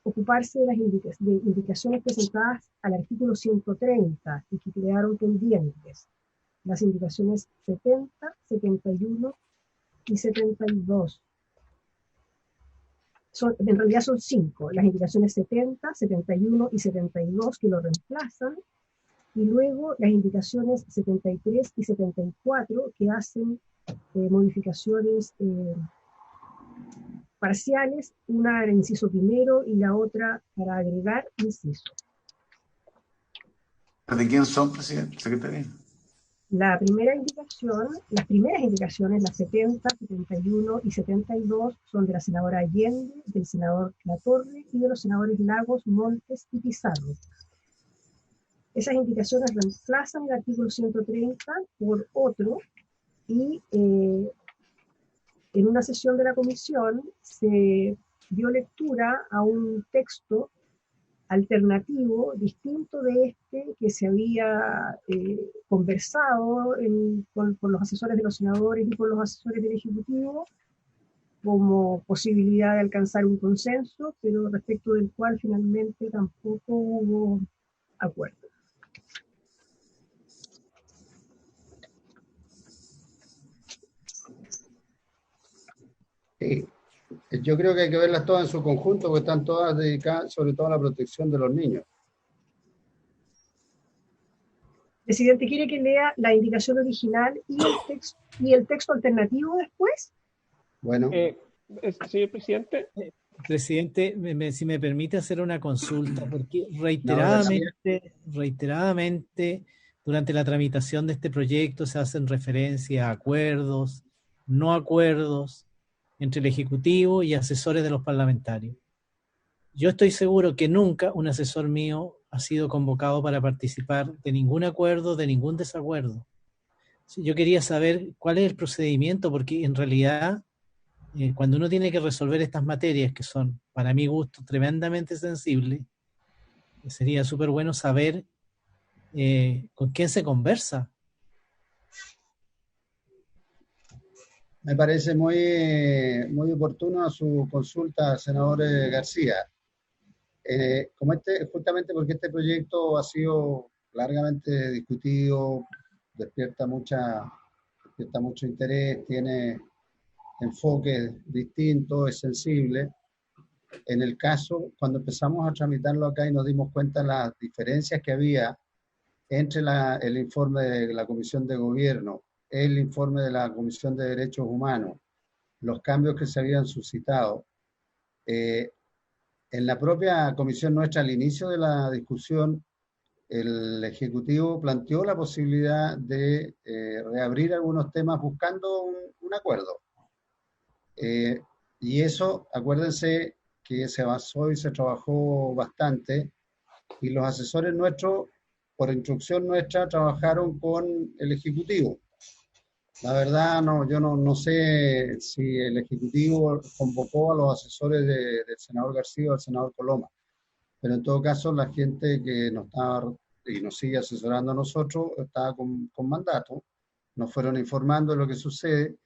ocuparse de las indicaciones presentadas al artículo 130 y que quedaron pendientes. Las indicaciones 70, 71 y 72. En realidad son 5, las indicaciones 70, 71 y 72 que lo reemplazan, y luego las indicaciones 73 y 74 que hacen modificaciones parciales, una en el inciso primero y la otra para agregar inciso. ¿De quién son, presidente, secretaria? Las primeras indicaciones, las 70, 71 y 72, son de la senadora Allende, del senador Latorre y de los senadores Lagos, Montes y Pizarro. Esas indicaciones reemplazan el artículo 130 por otro y en una sesión de la comisión se dio lectura a un texto alternativo, distinto de este que se había conversado con los asesores de los senadores y con los asesores del Ejecutivo, como posibilidad de alcanzar un consenso, pero respecto del cual finalmente tampoco hubo acuerdo. Sí. Yo creo que hay que verlas todas en su conjunto, porque están todas dedicadas sobre todo a la protección de los niños. Presidente, ¿quiere que lea la indicación original y el texto alternativo después? Bueno. Señor presidente. Presidente, si me permite hacer una consulta, porque reiteradamente, durante la tramitación de este proyecto se hacen referencia a acuerdos, no acuerdos, entre el Ejecutivo y asesores de los parlamentarios. Yo estoy seguro que nunca un asesor mío ha sido convocado para participar de ningún acuerdo, de ningún desacuerdo. Yo quería saber cuál es el procedimiento, porque en realidad cuando uno tiene que resolver estas materias, que son, para mi gusto, tremendamente sensibles, sería súper bueno saber con quién se conversa. Me parece muy oportuna su consulta, senador García. Justamente porque este proyecto ha sido largamente discutido, despierta mucho interés, tiene enfoques distintos, es sensible. En el caso, cuando empezamos a tramitarlo acá y nos dimos cuenta de las diferencias que había entre el informe de la Comisión de Gobierno, el informe de la Comisión de Derechos Humanos, los cambios que se habían suscitado. En la propia comisión nuestra, al inicio de la discusión, el Ejecutivo planteó la posibilidad de reabrir algunos temas buscando un acuerdo. Y eso, acuérdense que se basó y se trabajó bastante, y los asesores nuestros, por instrucción nuestra, trabajaron con el Ejecutivo. La verdad, yo no sé si el Ejecutivo convocó a los asesores del senador García o del senador Coloma, pero en todo caso la gente que nos estaba y nos sigue asesorando a nosotros estaba con mandato, nos fueron informando de lo que sucede.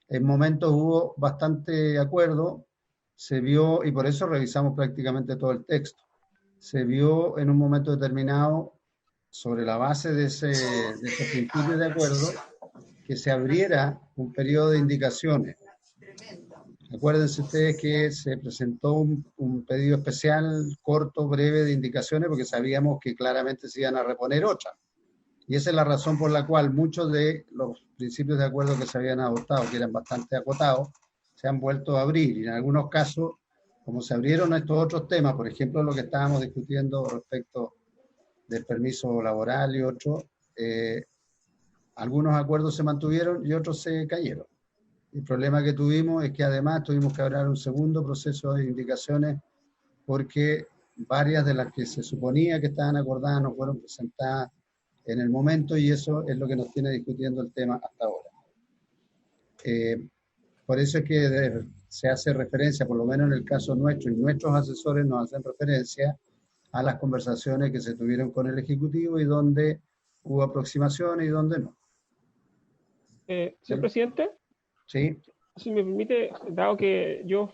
En momentos hubo bastante acuerdo, se vio, y por eso revisamos prácticamente todo el texto, se vio en un momento determinado, sobre la base de ese principio de acuerdo, que se abriera un periodo de indicaciones. Acuérdense ustedes que se presentó un pedido especial, corto, breve, de indicaciones, porque sabíamos que claramente se iban a reponer otras. Y esa es la razón por la cual muchos de los principios de acuerdo que se habían adoptado, que eran bastante acotados, se han vuelto a abrir. Y en algunos casos, como se abrieron estos otros temas, por ejemplo, lo que estábamos discutiendo respecto del permiso laboral y otros, algunos acuerdos se mantuvieron y otros se cayeron. El problema que tuvimos es que además tuvimos que abrir un segundo proceso de indicaciones porque varias de las que se suponía que estaban acordadas no fueron presentadas en el momento, y eso es lo que nos tiene discutiendo el tema hasta ahora. Por eso es que se hace referencia, por lo menos en el caso nuestro, y nuestros asesores nos hacen referencia a las conversaciones que se tuvieron con el Ejecutivo y donde hubo aproximaciones y donde no. Señor presidente, sí. Si me permite, dado que yo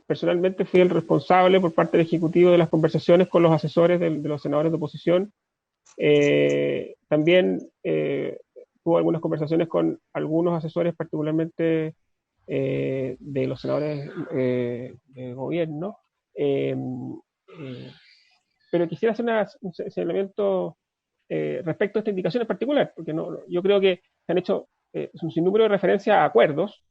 personalmente fui el responsable por parte del Ejecutivo de las conversaciones con los asesores de los senadores de oposición, también tuve algunas conversaciones con algunos asesores, particularmente de los senadores de gobierno, pero quisiera hacer un señalamiento respecto a esta indicación en particular, porque yo creo que se han hecho un sinnúmero de referencias a acuerdos,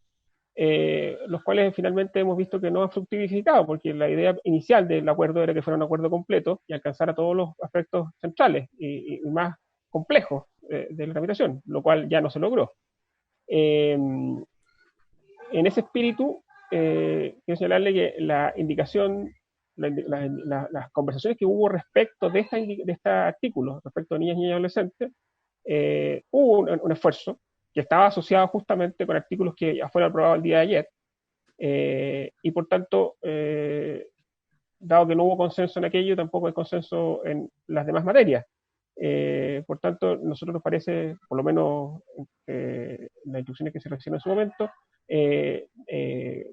los cuales finalmente hemos visto que no han fructificado, porque la idea inicial del acuerdo era que fuera un acuerdo completo y alcanzara todos los aspectos centrales y más complejos de la tramitación, lo cual ya no se logró. En ese espíritu, quiero señalarle que la indicación, las conversaciones que hubo respecto de este artículo, respecto a niñas y adolescentes, hubo un esfuerzo que estaba asociado justamente con artículos que ya fueron aprobados el día de ayer, y por tanto dado que no hubo consenso en aquello, tampoco hay consenso en las demás materias. Por tanto, nosotros nos parece, por lo menos las instrucciones que se recibieron en su momento,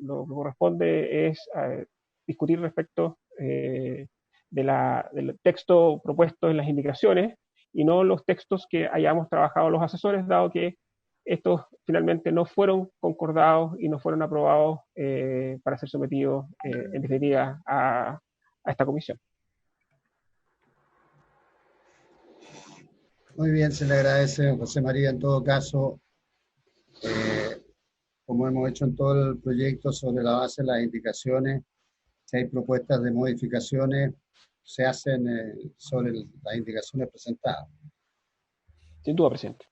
lo que corresponde es discutir respecto del texto propuesto en las indicaciones y no los textos que hayamos trabajado los asesores, dado que estos finalmente no fueron concordados y no fueron aprobados para ser sometidos en definitiva a esta comisión. Muy bien, se le agradece, José María. En todo caso, como hemos hecho en todo el proyecto, sobre la base de las indicaciones, si hay propuestas de modificaciones, se hacen sobre las indicaciones presentadas. Sin duda, presidente.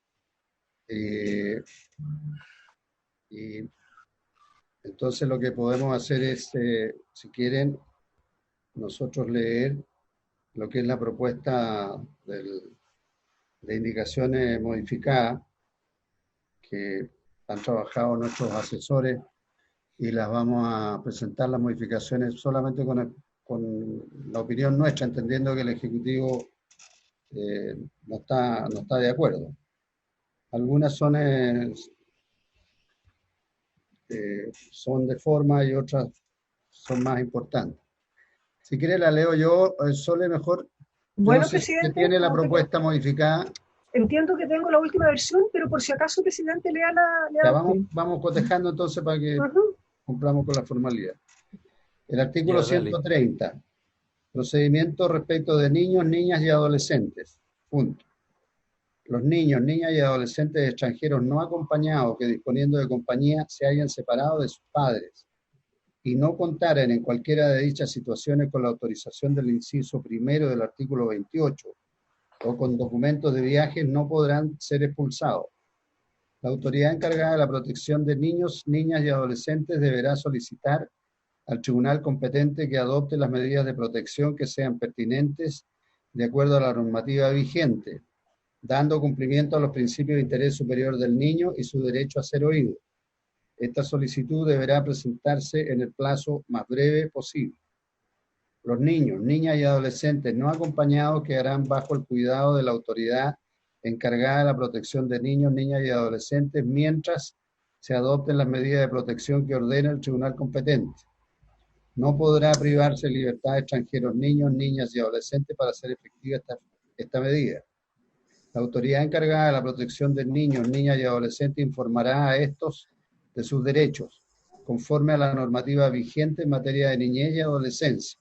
Y entonces lo que podemos hacer es, si quieren, nosotros leer lo que es la propuesta de indicaciones modificadas que han trabajado nuestros asesores, y las vamos a presentar las modificaciones solamente con la opinión nuestra, entendiendo que el Ejecutivo no está de acuerdo. Algunas son de forma y otras son más importantes. Si quiere la leo yo, Sole, mejor. Bueno, no sé presidente, si tiene la propuesta modificada. Entiendo que tengo la última versión, pero por si acaso, presidente, lea Ya, vamos cotejando entonces para que cumplamos con la formalidad. El artículo 130. Procedimiento respecto de niños, niñas y adolescentes. Punto. Los niños, niñas y adolescentes extranjeros no acompañados que, disponiendo de compañía, se hayan separado de sus padres y no contaren en cualquiera de dichas situaciones con la autorización del inciso primero del artículo 28 o con documentos de viaje, no podrán ser expulsados. La autoridad encargada de la protección de niños, niñas y adolescentes deberá solicitar al tribunal competente que adopte las medidas de protección que sean pertinentes de acuerdo a la normativa vigente, dando cumplimiento a los principios de interés superior del niño y su derecho a ser oído. Esta solicitud deberá presentarse en el plazo más breve posible. Los niños, niñas y adolescentes no acompañados quedarán bajo el cuidado de la autoridad encargada de la protección de niños, niñas y adolescentes mientras se adopten las medidas de protección que ordene el tribunal competente. No podrá privarse de libertad de extranjeros, niños, niñas y adolescentes para hacer efectiva esta medida. La autoridad encargada de la protección de niños, niñas y adolescentes informará a estos de sus derechos, conforme a la normativa vigente en materia de niñez y adolescencia,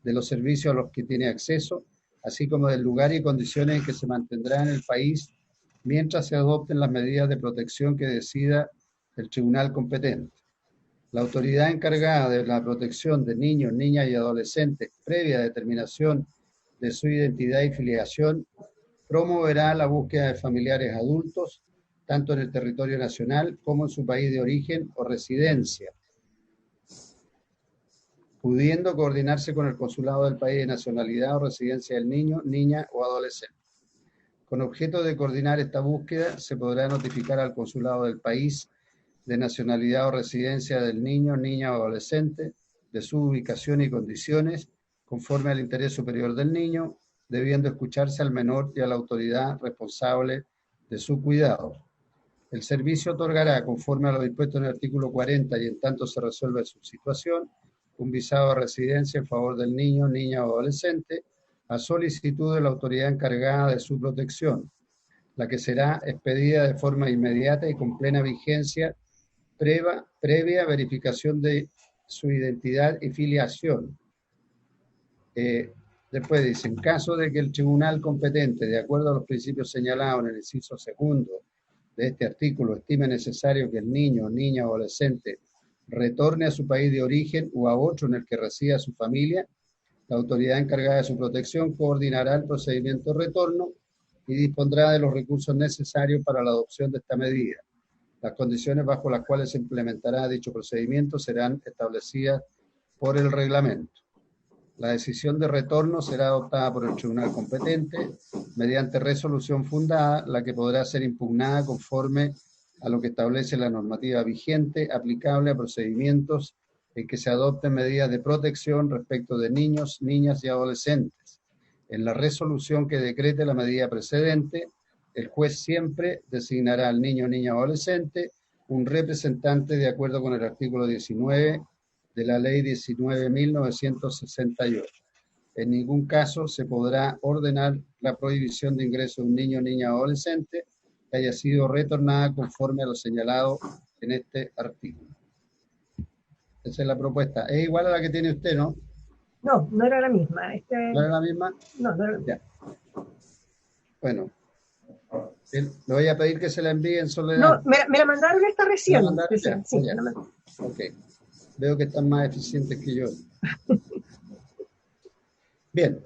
de los servicios a los que tiene acceso, así como del lugar y condiciones en que se mantendrá en el país mientras se adopten las medidas de protección que decida el tribunal competente. La autoridad encargada de la protección de niños, niñas y adolescentes, previa determinación de su identidad y filiación, promoverá la búsqueda de familiares adultos, tanto en el territorio nacional como en su país de origen o residencia, pudiendo coordinarse con el consulado del país de nacionalidad o residencia del niño, niña o adolescente. Con objeto de coordinar esta búsqueda, se podrá notificar al consulado del país de nacionalidad o residencia del niño, niña o adolescente, de su ubicación y condiciones, conforme al interés superior del niño, debiendo escucharse al menor y a la autoridad responsable de su cuidado. El servicio otorgará, conforme a lo dispuesto en el artículo 40 y en tanto se resuelve su situación, un visado de residencia en favor del niño, niña o adolescente, a solicitud de la autoridad encargada de su protección, la que será expedida de forma inmediata y con plena vigencia, previa verificación de su identidad y filiación. Después dice, en caso de que el tribunal competente, de acuerdo a los principios señalados en el inciso segundo de este artículo, estime necesario que el niño, niña o adolescente retorne a su país de origen o a otro en el que resida su familia, la autoridad encargada de su protección coordinará el procedimiento de retorno y dispondrá de los recursos necesarios para la adopción de esta medida. Las condiciones bajo las cuales se implementará dicho procedimiento serán establecidas por el reglamento. La decisión de retorno será adoptada por el tribunal competente mediante resolución fundada, la que podrá ser impugnada conforme a lo que establece la normativa vigente aplicable a procedimientos en que se adopten medidas de protección respecto de niños, niñas y adolescentes. En la resolución que decrete la medida precedente, el juez siempre designará al niño, niña o adolescente un representante de acuerdo con el artículo 19 de la Ley 19.968. En ningún caso se podrá ordenar la prohibición de ingreso de un niño, niña o adolescente que haya sido retornada conforme a lo señalado en este artículo. Esa es la propuesta. Es igual a la que tiene usted, ¿no? No, no era la misma. ¿No era la misma? No, no era la misma. Ya. Bueno, le voy a pedir que se la envíe en soledad. No, me la mandaron esta recién. ¿Me la mandaron? Ya, Sí, ya. me la mandaron. Ok. Veo que están más eficientes que yo. Bien.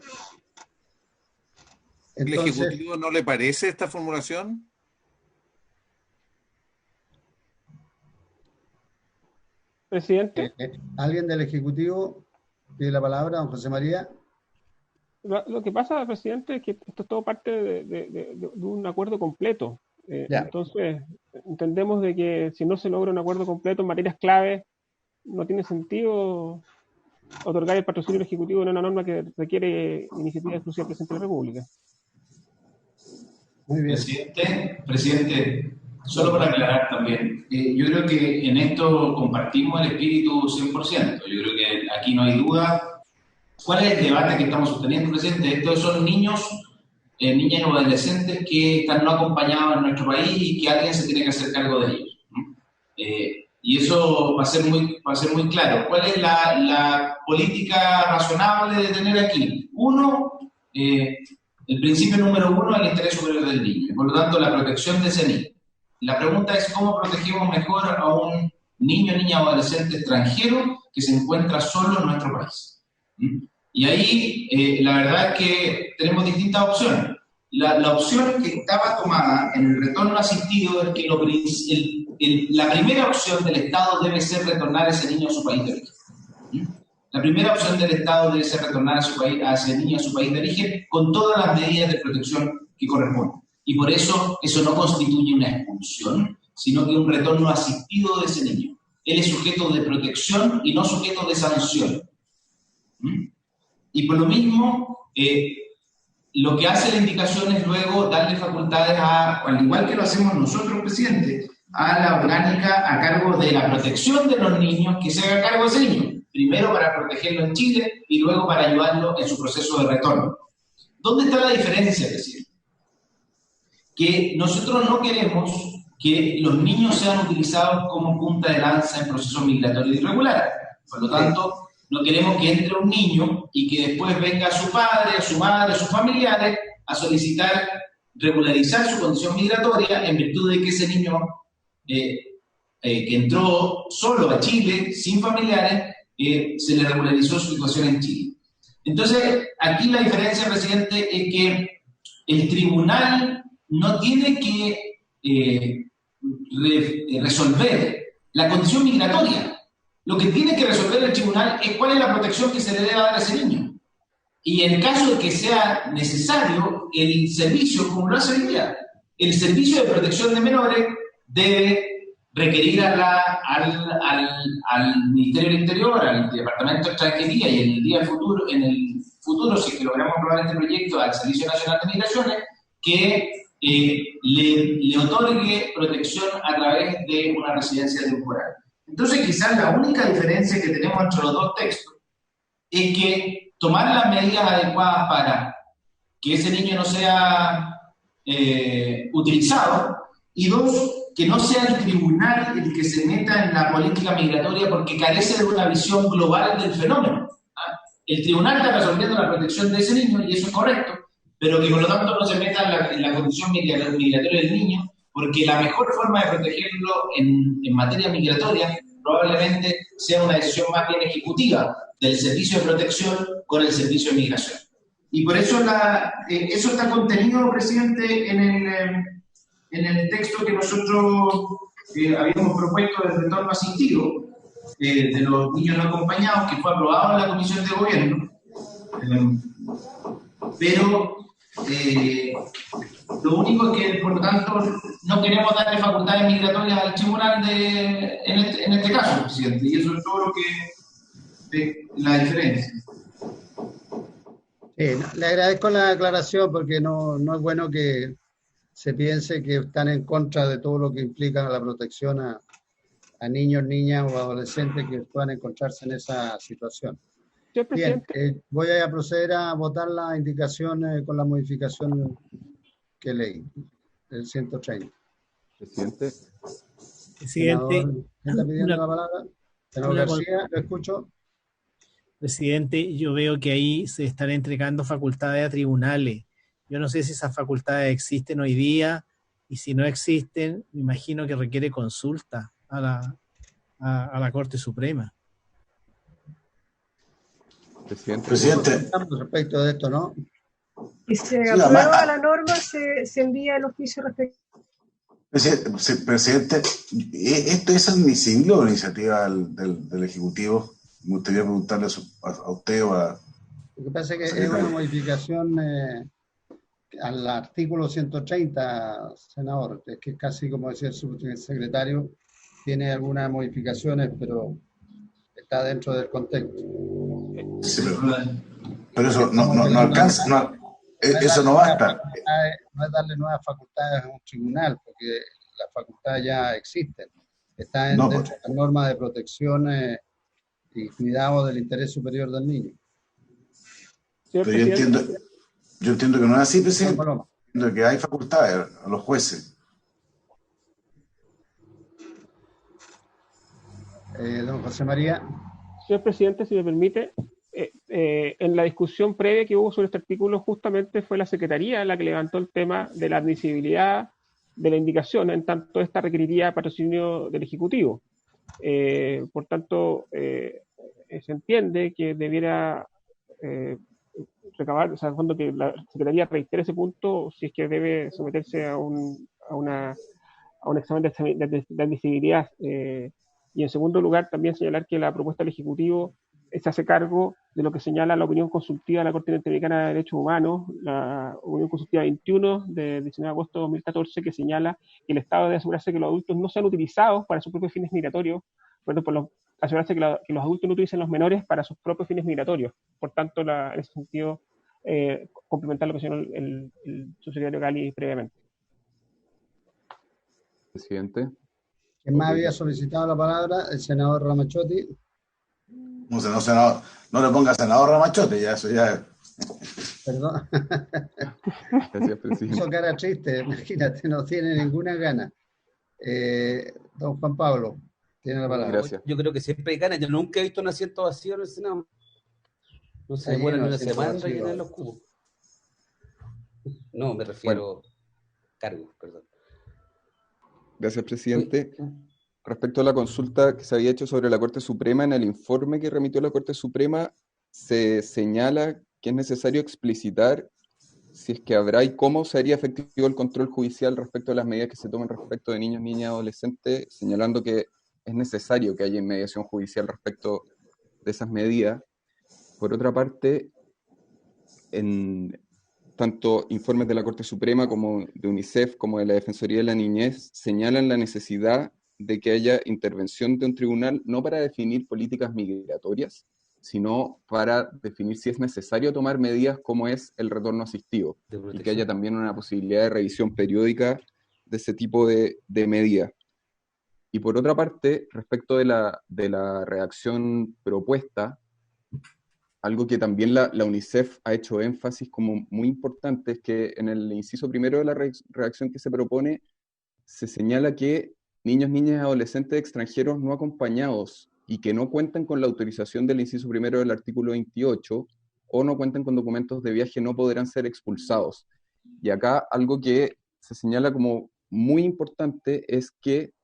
¿El Entonces, Ejecutivo no le parece esta formulación? Presidente, ¿alguien del Ejecutivo pide la palabra, don José María? lo que pasa, presidente, es que esto es todo parte de un acuerdo completo. Ya. Entonces, entendemos de que si no se logra un acuerdo completo en materias clave, no tiene sentido otorgar el patrocinio ejecutivo en una norma que requiere iniciativa exclusiva del presidente de la República. Muy bien. Presidente, solo para aclarar también, yo creo que en esto compartimos el espíritu 100%. Yo creo que aquí no hay duda. ¿Cuál es el debate que estamos sosteniendo, presidente? Estos son niños, niñas o adolescentes que están no acompañados en nuestro país y que alguien se tiene que hacer cargo de ellos, ¿no? Y eso va a ser muy claro. ¿Cuál es la política razonable de tener aquí? Uno, el principio número uno, el interés superior del niño, y por lo tanto la protección de ese niño. La pregunta es cómo protegemos mejor a un niño, niña o adolescente extranjero que se encuentra solo en nuestro país. Y ahí la verdad es que tenemos distintas opciones. La opción que estaba tomada en el retorno asistido es que la primera opción del Estado debe ser retornar a ese niño a su país de origen. La primera opción del Estado debe ser retornar a ese niño a su país de origen con todas las medidas de protección que corresponden. Y por eso no constituye una expulsión, sino que un retorno asistido de ese niño. Él es sujeto de protección y no sujeto de sanción. Y por lo mismo, lo que hace la indicación es luego darle facultades, al igual que lo hacemos nosotros, presidente, a la orgánica a cargo de la protección de los niños, que se haga cargo de ese niño. Primero para protegerlo en Chile y luego para ayudarlo en su proceso de retorno. ¿Dónde está la diferencia, presidente? Que nosotros no queremos que los niños sean utilizados como punta de lanza en procesos migratorios irregulares. Por lo tanto, no queremos que entre un niño y que después venga su padre, su madre, sus familiares a solicitar regularizar su condición migratoria en virtud de que ese niño que entró solo a Chile, sin familiares, se le regularizó su situación en Chile. Entonces, aquí la diferencia, presidente, es que el tribunal no tiene que resolver la condición migratoria. Lo que tiene que resolver el tribunal es cuál es la protección que se le debe dar a ese niño. Y en caso de que sea necesario, el servicio, como lo hace hoy día, el servicio de protección de menores debe requerir al Ministerio del Interior, al Departamento de Extranjería y en el futuro, si es que logramos aprobar este proyecto, al Servicio Nacional de Migraciones, que le otorgue protección a través de una residencia temporal. Entonces, quizás la única diferencia que tenemos entre los dos textos es que tomar las medidas adecuadas para que ese niño no sea utilizado, y dos, que no sea el tribunal el que se meta en la política migratoria porque carece de una visión global del fenómeno. El tribunal está resolviendo la protección de ese niño, y eso es correcto, pero que por lo tanto no se meta en la condición migratoria del niño, porque la mejor forma de protegerlo en materia migratoria probablemente sea una decisión más bien ejecutiva del servicio de protección con el servicio de migración. Y por eso eso está contenido, presidente, en el texto que nosotros habíamos propuesto del retorno asistido de los niños no acompañados, que fue aprobado en la Comisión de Gobierno. Pero lo único es que, por lo tanto, no queremos darle facultades migratorias al tribunal en este caso, presidente. Y eso es todo la diferencia. Sí, le agradezco la aclaración porque no es bueno que se piense que están en contra de todo lo que implica la protección a niños, niñas o adolescentes que puedan encontrarse en esa situación. Señor Bien, presidente, voy a proceder a votar la indicación con la modificación que leí, el 130. Presidente. Presidente, Senador, ¿me está pidiendo la palabra? Senador García, lo escucho. Presidente, yo veo que ahí se están entregando facultades a tribunales. Yo no sé si esas facultades existen hoy día y si no existen, me imagino que requiere consulta a la Corte Suprema. Presidente. Respecto de esto, ¿no? Si se aprueba la norma, se envía el oficio respecto. Presidente, ¿esto es admisible o la iniciativa del Ejecutivo? Me gustaría preguntarle a usted o a... Lo que pasa es que es una modificación al artículo 130, senador, es que casi como decía el subsecretario, tiene algunas modificaciones, pero está dentro del contexto. Sí, pero eso no alcanza, eso no basta. No es darle nuevas facultades a un tribunal, porque las facultades ya existen. Está dentro de la norma de protección y cuidado del interés superior del niño. Pero yo entiendo que no es así, presidente. Entiendo que hay facultades a los jueces. Don José María. Señor presidente, si me permite, en la discusión previa que hubo sobre este artículo, justamente fue la Secretaría la que levantó el tema de la admisibilidad de la indicación, en tanto esta requeriría patrocinio del Ejecutivo. Por tanto, se entiende que debiera recabar, o sea, cuando que la Secretaría reitere ese punto, si es que debe someterse a un examen de admisibilidad. Y en segundo lugar, también señalar que la propuesta del Ejecutivo se hace cargo de lo que señala la opinión consultiva de la Corte Interamericana de Derechos Humanos, la opinión consultiva 21 de 19 de agosto de 2014, que señala que el Estado debe asegurarse que los adultos no sean utilizados para sus propios fines migratorios, asegurarse que los adultos no utilicen los menores para sus propios fines migratorios. Por tanto, en ese sentido, complementar lo que señaló el subsecretario Gali previamente. Presidente. ¿Quién más había solicitado la palabra? El senador Ramachotti. No, senador, no le ponga senador Ramachotti, ya eso ya. Perdón. Gracias, presidente. Hizo cara triste, imagínate, no tiene ninguna gana. Don Juan Pablo, tiene la palabra. Gracias. Yo creo que siempre hay ganas. Yo nunca he visto un asiento vacío en el Senado. No se demora ni una semana en rellenar los cubos. No, me refiero cargo, perdón. Gracias, presidente. Respecto a la consulta que se había hecho sobre la Corte Suprema, en el informe que remitió la Corte Suprema se señala que es necesario explicitar si es que habrá y cómo se haría efectivo el control judicial respecto a las medidas que se tomen respecto de niños, niñas y adolescentes, señalando que es necesario que haya inmediación judicial respecto de esas medidas. Por otra parte, en tanto informes de la Corte Suprema como de UNICEF, como de la Defensoría de la Niñez, señalan la necesidad de que haya intervención de un tribunal no para definir políticas migratorias, sino para definir si es necesario tomar medidas como es el retorno asistido, y que haya también una posibilidad de revisión periódica de ese tipo de medidas. Y por otra parte, respecto de la redacción propuesta, algo que también la UNICEF ha hecho énfasis como muy importante es que en el inciso primero de la redacción que se propone, se señala que niños, niñas y adolescentes extranjeros no acompañados y que no cuentan con la autorización del inciso primero del artículo 28 o no cuentan con documentos de viaje no podrán ser expulsados. Y acá algo que se señala como muy importante es que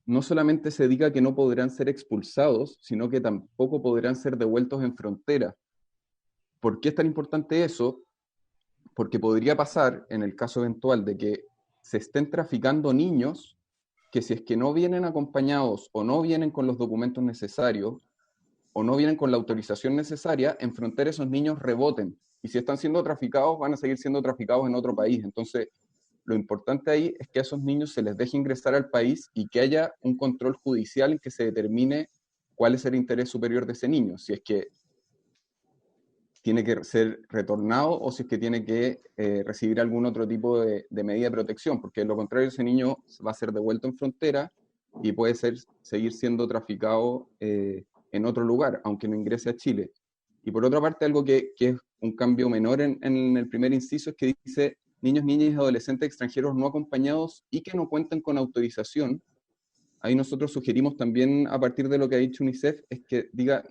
no solamente se diga que no podrán ser expulsados, sino que tampoco podrán ser devueltos en frontera. ¿Por qué es tan importante eso? Porque podría pasar, en el caso eventual de que se estén traficando niños, que si es que no vienen acompañados o no vienen con los documentos necesarios o no vienen con la autorización necesaria, en frontera esos niños reboten. Y si están siendo traficados, van a seguir siendo traficados en otro país. Entonces, lo importante ahí es que a esos niños se les deje ingresar al país y que haya un control judicial en que se determine cuál es el interés superior de ese niño, si es que tiene que ser retornado o si es que tiene que recibir algún otro tipo de medida de protección, porque de lo contrario ese niño va a ser devuelto en frontera y puede seguir siendo traficado en otro lugar, aunque no ingrese a Chile. Y por otra parte, algo que es un cambio menor en el primer inciso es que dice niños, niñas y adolescentes extranjeros no acompañados y que no cuentan con autorización. Ahí nosotros sugerimos también, a partir de lo que ha dicho UNICEF, es que diga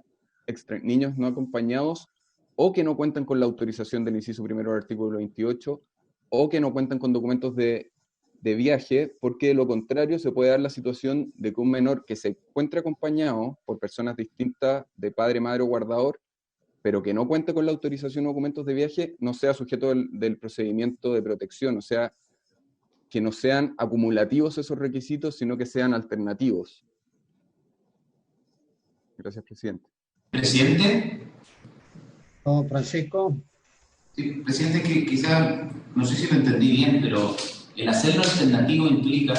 niños no acompañados o que no cuentan con la autorización del inciso primero del artículo 28, o que no cuentan con documentos de viaje, porque de lo contrario se puede dar la situación de que un menor que se encuentre acompañado por personas distintas de padre, madre o guardador, pero que no cuente con la autorización o documentos de viaje, no sea sujeto del procedimiento de protección, o sea, que no sean acumulativos esos requisitos, sino que sean alternativos. Gracias, presidente. Presidente. Don Francisco. Sí, presidente, que quizá, no sé si lo entendí bien, pero el hacerlo alternativo implica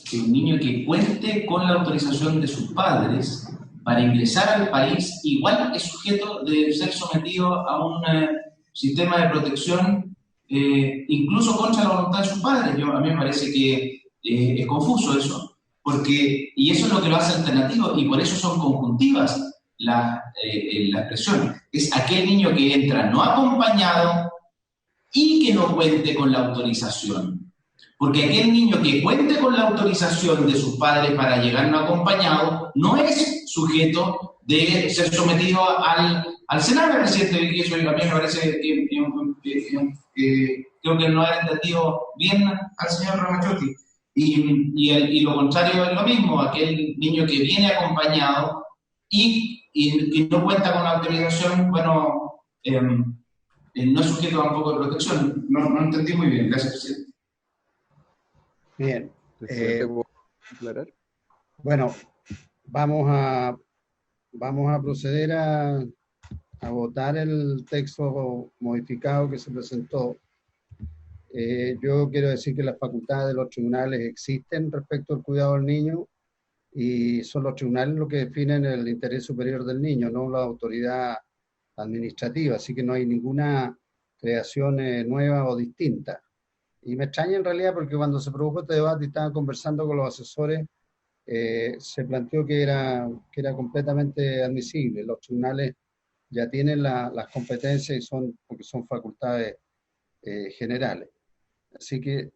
que un niño que cuente con la autorización de sus padres para ingresar al país igual es sujeto de ser sometido a un sistema de protección incluso contra la voluntad de sus padres. A mí me parece que es confuso eso, y eso es lo que lo hace alternativo, y por eso son conjuntivas la expresión. Es aquel niño que entra no acompañado y que no cuente con la autorización. Porque aquel niño que cuente con la autorización de sus padres para llegar no acompañado no es sujeto de ser sometido al Senado, presidente. Y eso a mí me parece que creo que no ha entendido bien al señor Ramachotti. Y lo contrario es lo mismo, aquel niño que viene acompañado y no cuenta con la autorización, bueno, no es sujeto tampoco de protección. No entendí muy bien. Gracias, presidente. Bien. ¿Puedo aclarar? Bueno, vamos a proceder a votar el texto modificado que se presentó. Yo quiero decir que las facultades de los tribunales existen respecto al cuidado del niño, y son los tribunales los que definen el interés superior del niño, no la autoridad administrativa, así que no hay ninguna creación nueva o distinta. Y me extraña en realidad porque cuando se produjo este debate y estaban conversando con los asesores, se planteó que era completamente admisible. Los tribunales ya tienen las competencias porque son facultades generales. Así que,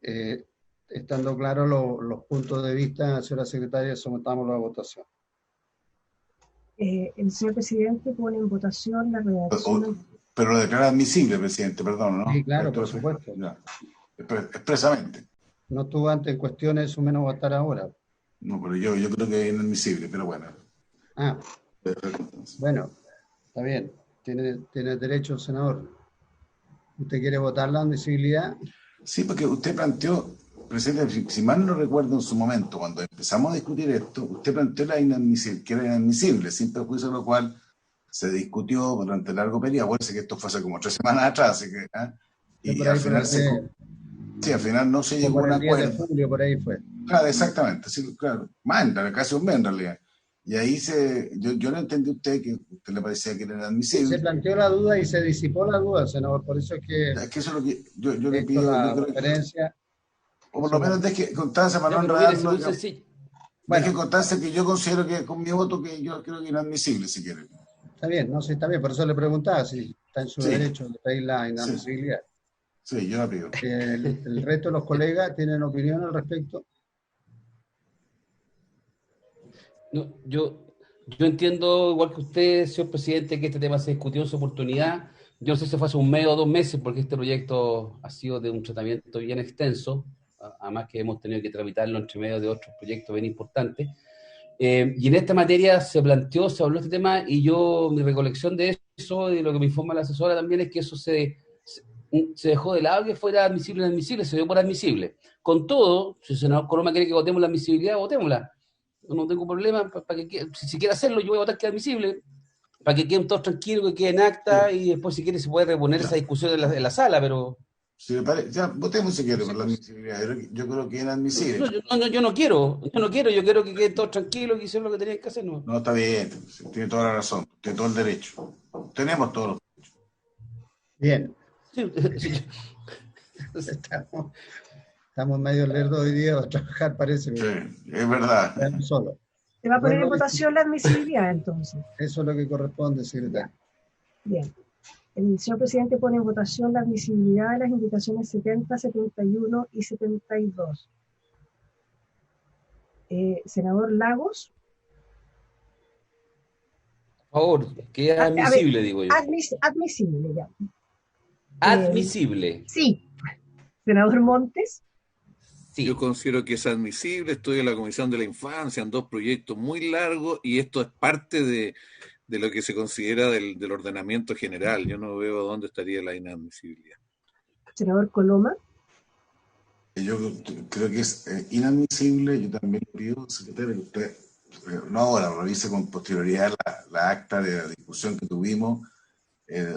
estando claros los puntos de vista, señora secretaria, sometamos la votación. El señor presidente pone en votación la redacción. Pero lo declara admisible, presidente, perdón, ¿no? Sí, claro, por supuesto. Ya. Expresamente. No estuvo antes en cuestiones, eso menos votar ahora. No, pero yo creo que es inadmisible, pero bueno. Ah, bueno, está bien. Tiene derecho el senador. ¿Usted quiere votar la admisibilidad? Sí, porque usted planteó, presidente, si mal no recuerdo en su momento, cuando empezamos a discutir esto, usted planteó que era inadmisible, sin perjuicio de lo cual se discutió durante largo periodo. Acuérdense que esto fue hace como 3 semanas atrás, así que, y al final al final no se llegó a un acuerdo. De julio, por ahí fue. Claro, exactamente, sí, claro. Más, casi un mes en realidad. Y ahí yo no entendí a usted que a usted le parecía que era inadmisible. Se planteó la duda y se disipó la duda, senador, por eso es que... Es que eso es lo que yo le pido. La referencia... O por lo menos es que constancia para no enredarlo. Es que constancia que yo considero que con mi voto que yo creo que es inadmisible, si quiere. Está bien, no sé, está bien, por eso le preguntaba si está en su derecho de pedir la inadmisibilidad. Sí, yo la pido. El resto de los colegas tienen opinión al respecto. No, yo entiendo, igual que usted, señor presidente, que este tema se discutió en su oportunidad. Yo no sé si fue hace un mes o 2 meses, porque este proyecto ha sido de un tratamiento bien extenso, además que hemos tenido que tramitarlo entre medio de otros proyectos bien importantes. Y en esta materia se habló este tema, y mi recolección de eso, y lo que me informa la asesora también, es que eso se dejó de lado, que fuera admisible o inadmisible, se dio por admisible. Con todo, si el senador Coloma quiere que votemos la admisibilidad, votémosla. No tengo problema, si quiere hacerlo, yo voy a votar que es admisible, para que queden todos tranquilos, que quede en acta, y después si quiere se puede reponer esa discusión en la sala, pero Si le parece, ya votemos si quiere por la admisibilidad. Yo creo que es inadmisible. Yo no quiero, yo quiero que queden todos tranquilos y hicieron lo que tenían que hacer, ¿no? No, está bien, tiene toda la razón, tiene todo el derecho. Tenemos todos los derechos. Bien. Sí. Estamos medio lerdos hoy día a trabajar, parece. Sí, es verdad. Solo. Se va a poner en votación la admisibilidad, entonces. Eso es lo que corresponde, secretario. Bien. El señor presidente pone en votación la admisibilidad de las indicaciones 70, 71 y 72. Senador Lagos. Por favor, que es admisible, digo yo. Admisible, ya. Admisible. Sí. Senador Montes. Sí. Yo considero que es admisible, estoy en la Comisión de la Infancia, en 2 proyectos muy largos, y esto es parte de lo que se considera del ordenamiento general. Yo no veo dónde estaría la inadmisibilidad. Senador Coloma. Yo creo que es inadmisible. Yo también le pido, secretario, que usted, no ahora, revise con posterioridad la acta de la discusión que tuvimos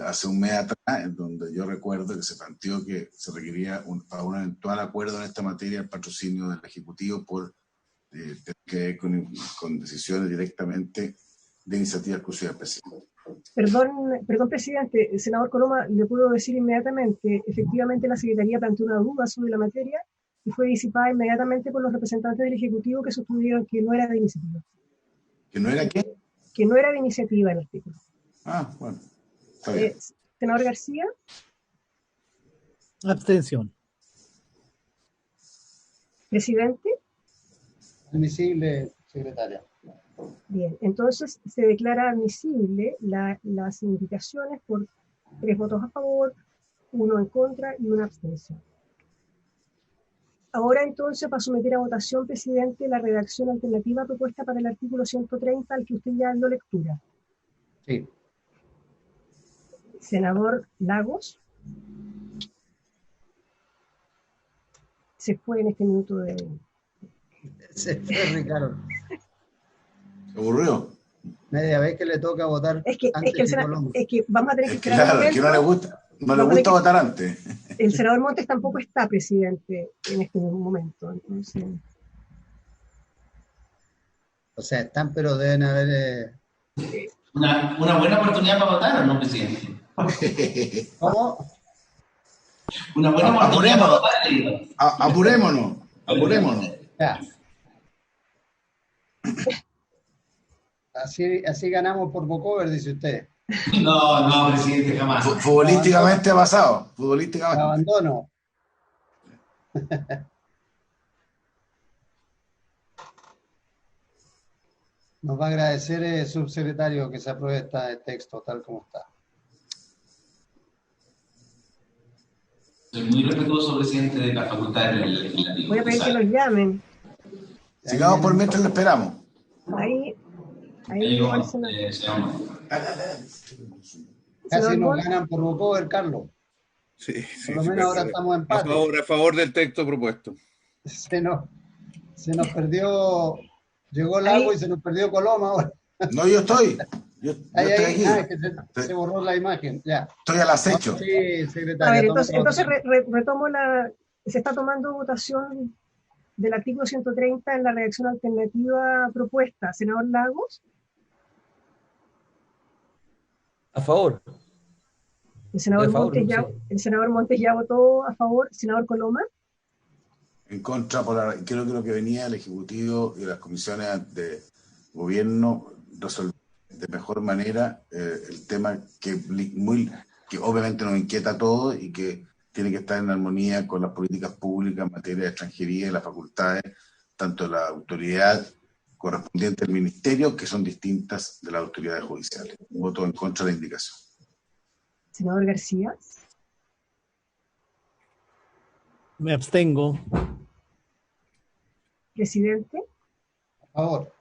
hace un mes atrás, en donde yo recuerdo que se planteó que se requería para un eventual acuerdo en esta materia el patrocinio del Ejecutivo por que con decisiones directamente de iniciativa exclusiva del presidente. Perdón, presidente. El senador Coloma, le puedo decir inmediatamente, efectivamente la Secretaría planteó una duda sobre la materia y fue disipada inmediatamente por los representantes del Ejecutivo que sostuvieron que no era de iniciativa. ¿Que no era qué? Que no era de iniciativa el artículo. Ah, bueno. Está bien. Senador García. Abstención. Presidente. Admisible, secretaria. Bien, entonces se declara admisible las indicaciones por 3 votos a favor, 1 en contra y 1 abstención. Ahora entonces, para someter a votación, presidente, la redacción alternativa propuesta para el artículo 130 al que usted ya dio lectura. Sí. Senador Lagos. Se fue en este minuto de... Se fue, Ricardo. ¿Se aburrió? Media vez que le toca votar es que vamos a tener que esperar claro, un momento. es que no le gusta votar antes. El senador Montes tampoco está, presidente, en este momento. Entonces... O sea, están, pero deben haber... Una buena oportunidad para votar, ¿o no, presidente? ¿Cómo? Una buena oportunidad para votar, digo. Apurémonos. Ya. Así ganamos por Bocover, dice usted. No, presidente, jamás. Futbolísticamente ha pasado. Futbolísticamente. Abandono. Nos va a agradecer, subsecretario, que se apruebe este texto tal como está. Soy muy respetuoso, presidente, de las facultades legislativas. Voy a pedir que los llamen. Sigamos por mientras lo esperamos. Ahí igual se nos... Casi nos ganan por Bocover, Carlos. Sí, por lo menos ahora estamos en empate. A favor del texto propuesto. Se nos perdió, llegó Lago y se nos perdió Coloma ahora. No, yo estoy. Yo estoy aquí. Que se borró la imagen, ya. Estoy al acecho. Sí, secretario. A ver, entonces retomo se está tomando votación del artículo 130 en la redacción alternativa propuesta. Senador Lagos. A favor. El senador Montes ya votó a favor. Senador Coloma. En contra, creo que lo que venía el Ejecutivo y las comisiones de gobierno resolver de mejor manera el tema que obviamente nos inquieta a todos y que tiene que estar en armonía con las políticas públicas en materia de extranjería y las facultades, tanto de la autoridad correspondiente al ministerio, que son distintas de las autoridades judiciales. Voto en contra de la indicación. Senador García. Me abstengo. Presidente. A favor.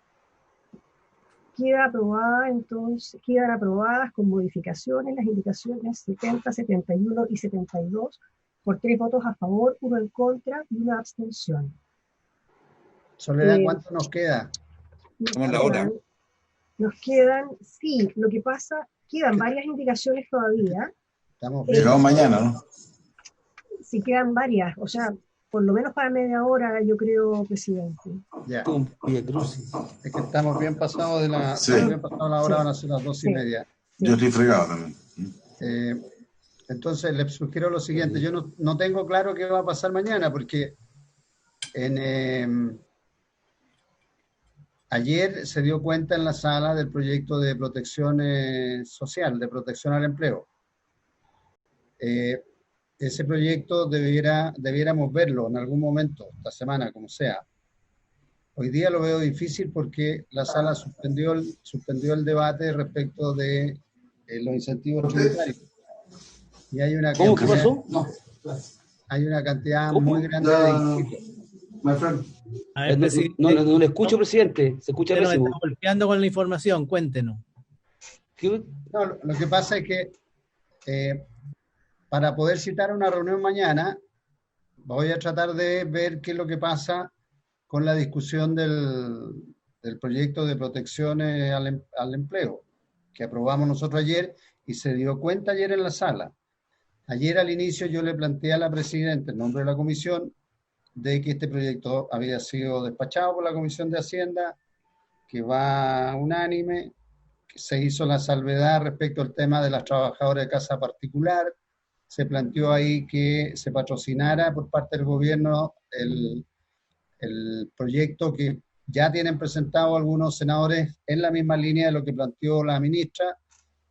Quedan aprobadas con modificaciones las indicaciones 70, 71 y 72 por 3 votos a favor, 1 en contra y 1 abstención. Soledad, ¿cuánto nos queda? ¿Cómo es la hora? Nos quedan, sí, lo que pasa, quedan varias indicaciones todavía. Llegamos mañana, ¿no? si quedan varias, o sea, por lo menos para media hora, yo creo, presidente. Ya. Es Es que estamos bien pasados de la, Sí. estamos bien pasados la hora, Sí. van a ser las 2:30. Yo estoy fregado también. Entonces, les sugiero lo siguiente, yo no tengo claro qué va a pasar mañana, porque ayer se dio cuenta en la sala del proyecto de protección social, de protección al empleo. Ese proyecto debiéramos verlo en algún momento, esta semana, como sea. Hoy día lo veo difícil porque la sala suspendió el debate respecto de los incentivos tributarios. Y hay una ¿Cómo? ¿Qué pasó? Hay una cantidad ¿Cómo? muy grande de inscritos. A ver, No, presidente, no le escucho, presidente. Se escucha usted nos pésimo. está golpeando con la información, cuéntenos. ¿Qué? No, lo que pasa es que para poder citar una reunión mañana, voy a tratar de ver qué es lo que pasa con la discusión del proyecto de protección al empleo, que aprobamos nosotros ayer y se dio cuenta ayer en la sala. Ayer al inicio yo le planteé a la presidenta, en nombre de la comisión, de que este proyecto había sido despachado por la Comisión de Hacienda, que va unánime, que se hizo la salvedad respecto al tema de las trabajadoras de casa particular, se planteó ahí que se patrocinara por parte del gobierno el proyecto que ya tienen presentado algunos senadores en la misma línea de lo que planteó la ministra.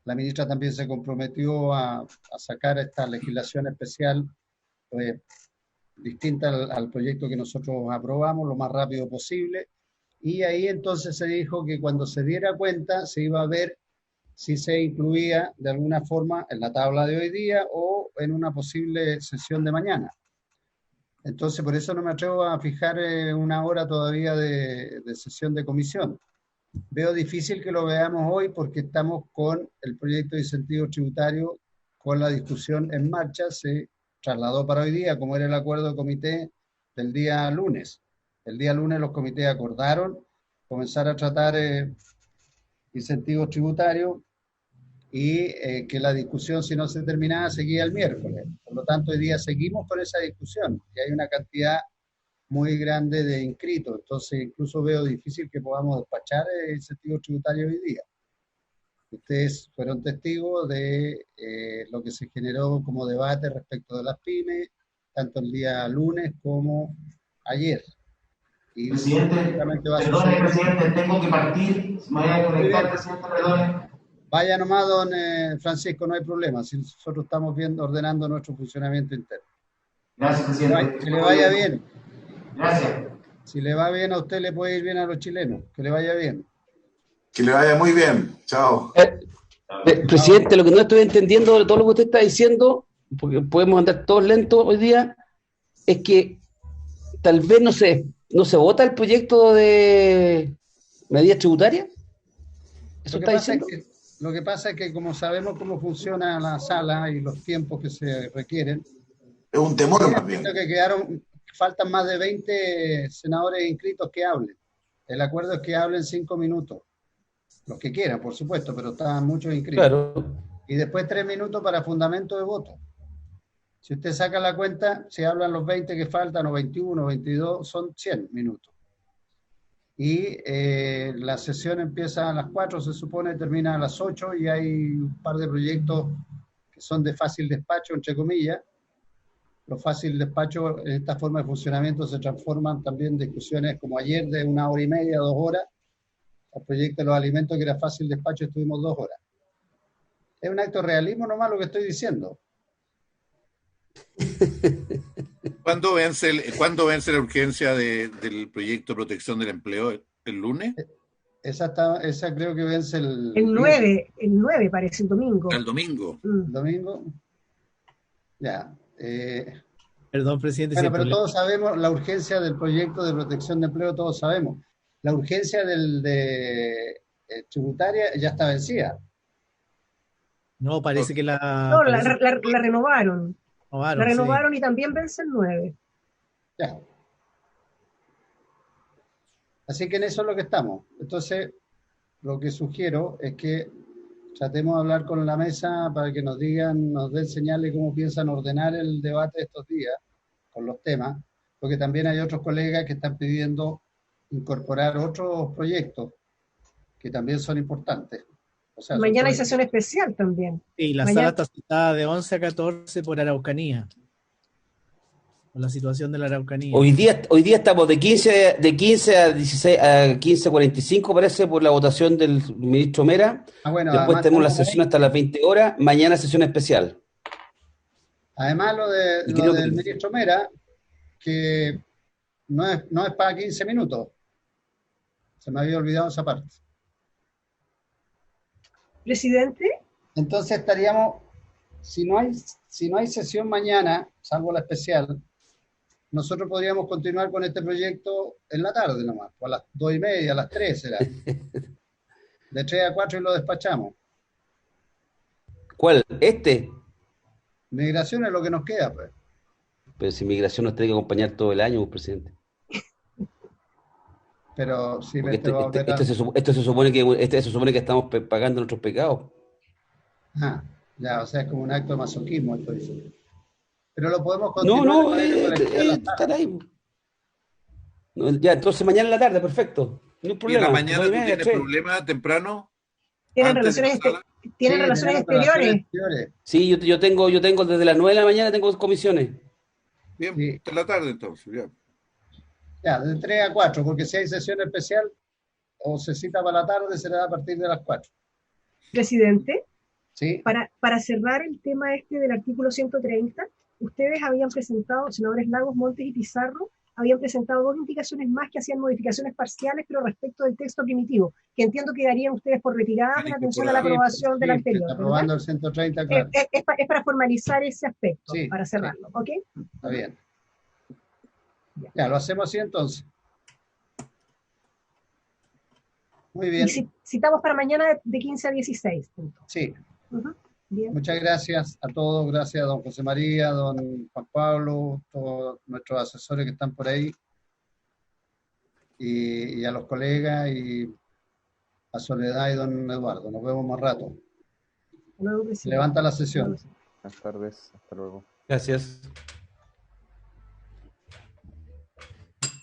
La ministra también se comprometió a sacar esta legislación especial distinta al proyecto que nosotros aprobamos lo más rápido posible. Y ahí entonces se dijo que cuando se diera cuenta se iba a ver si se incluía de alguna forma en la tabla de hoy día o en una posible sesión de mañana. Entonces, por eso no me atrevo a fijar una hora todavía de sesión de comisión. Veo difícil que lo veamos hoy porque estamos con el proyecto de incentivo tributario, con la discusión en marcha. Se trasladó para hoy día, como era el acuerdo de comité del día lunes. El día lunes los comités acordaron comenzar a tratar incentivos tributarios y que la discusión, si no se terminaba, seguía el miércoles. Por lo tanto, hoy día seguimos con esa discusión y hay una cantidad muy grande de inscritos. Entonces, incluso veo difícil que podamos despachar incentivos tributarios hoy día. Ustedes fueron testigos de lo que se generó como debate respecto de las pymes, tanto el día lunes como ayer. Y Presidente, perdone, presidente, tengo que partir. Me voy a conectar, presidente, perdone. Vaya nomás, don Francisco, no hay problema. Si nosotros estamos viendo, ordenando nuestro funcionamiento interno. Gracias, presidente. Que le vaya bien. Gracias. Si le va bien a usted, le puede ir bien a los chilenos. Que le vaya bien. Que le vaya muy bien. Chao. Presidente, lo que no estoy entendiendo de todo lo que usted está diciendo, porque podemos andar todos lentos hoy día, es que tal vez no se vota el proyecto de medidas tributarias. ¿Eso está diciendo? Lo que pasa es que como sabemos cómo funciona la sala y los tiempos que se requieren, es un temor más bien. Que faltan más de 20 senadores inscritos que hablen. El acuerdo es que hablen 5 minutos. Los que quieran, por supuesto, pero están muchos inscritos. Claro. Y después 3 minutos para fundamento de voto. Si usted saca la cuenta, si hablan los 20 que faltan, o 21, o 22, son 100 minutos. Y la sesión empieza a las 4, se supone, termina a las 8, y hay un par de proyectos que son de fácil despacho, entre comillas. Los fácil despacho, en esta forma de funcionamiento, se transforman también en discusiones como ayer de 1 hora y media, 2 horas. El proyecto de los alimentos, que era fácil despacho, estuvimos 2 horas. Es un acto de realismo nomás lo que estoy diciendo. ¿Cuándo vence la urgencia del proyecto de protección del empleo? ¿El lunes? Esa creo que vence el 9 parece, el domingo. El domingo. ¿El domingo? Ya. Perdón, presidente. Bueno, pero todos sabemos la urgencia del proyecto de protección de empleo, todos sabemos. La urgencia de tributaria ya está vencida. No, parece que la renovaron. La renovaron, sí. Y también vence el 9. Ya. Así que en eso es lo que estamos. Entonces, lo que sugiero es que tratemos de hablar con la mesa para que nos digan, nos den señales cómo piensan ordenar el debate de estos días con los temas, porque también hay otros colegas que están pidiendo incorporar otros proyectos que también son importantes. O sea, mañana hay sesión especial también. Sí, la sala está citada de 11 a 14 por Araucanía. Por la situación de la Araucanía. Hoy día estamos de 15 a 16 a 15:45, parece, por la votación del ministro Mera. Bueno, después tenemos la sesión hasta las 20 horas. Mañana sesión especial. Además, lo del ministro Mera, que no es para 15 minutos. Se me había olvidado esa parte. Presidente. Entonces estaríamos, si no hay sesión mañana, salvo la especial, nosotros podríamos continuar con este proyecto en la tarde nomás, o a las 2:30, a las 3 será. De 3 a 4 y lo despachamos. ¿Cuál? ¿Este? Migración es lo que nos queda, pues. Pero si migración nos tiene que acompañar todo el año, presidente. Pero sí, este se supone que estamos pagando nuestros pecados. Ya, o sea, es como un acto de masoquismo esto dice. Pero lo podemos continuar. Estar ahí. No, ya, entonces mañana en la tarde, perfecto. No hay problema. ¿Y la mañana tú tienes problema temprano? ¿Tienen relaciones exteriores? Sí, yo tengo desde las 9 de la mañana tengo comisiones. Bien, hasta la tarde entonces, ya. Ya, de 3 a 4, porque si hay sesión especial o se cita para la tarde, será a partir de las 4. Presidente, ¿sí? Para cerrar el tema del artículo 130, ustedes habían presentado, senadores Lagos, Montes y Pizarro, habían presentado 2 indicaciones más que hacían modificaciones parciales, pero respecto del texto primitivo, que entiendo que darían ustedes por retiradas en atención a la aprobación del anterior. Aprobando el 130, claro. Es para formalizar ese aspecto, para cerrarlo, ¿ok? Está bien. Ya, lo hacemos así entonces. Muy bien. Y citamos para mañana de 15 a 16. Sí. Bien. Muchas gracias a todos, gracias a don José María, don Juan Pablo, todos nuestros asesores que están por ahí, y a los colegas, y a Soledad y don Eduardo. Nos vemos más rato. Luego, levanta la sesión. Buenas tardes, hasta luego. Gracias.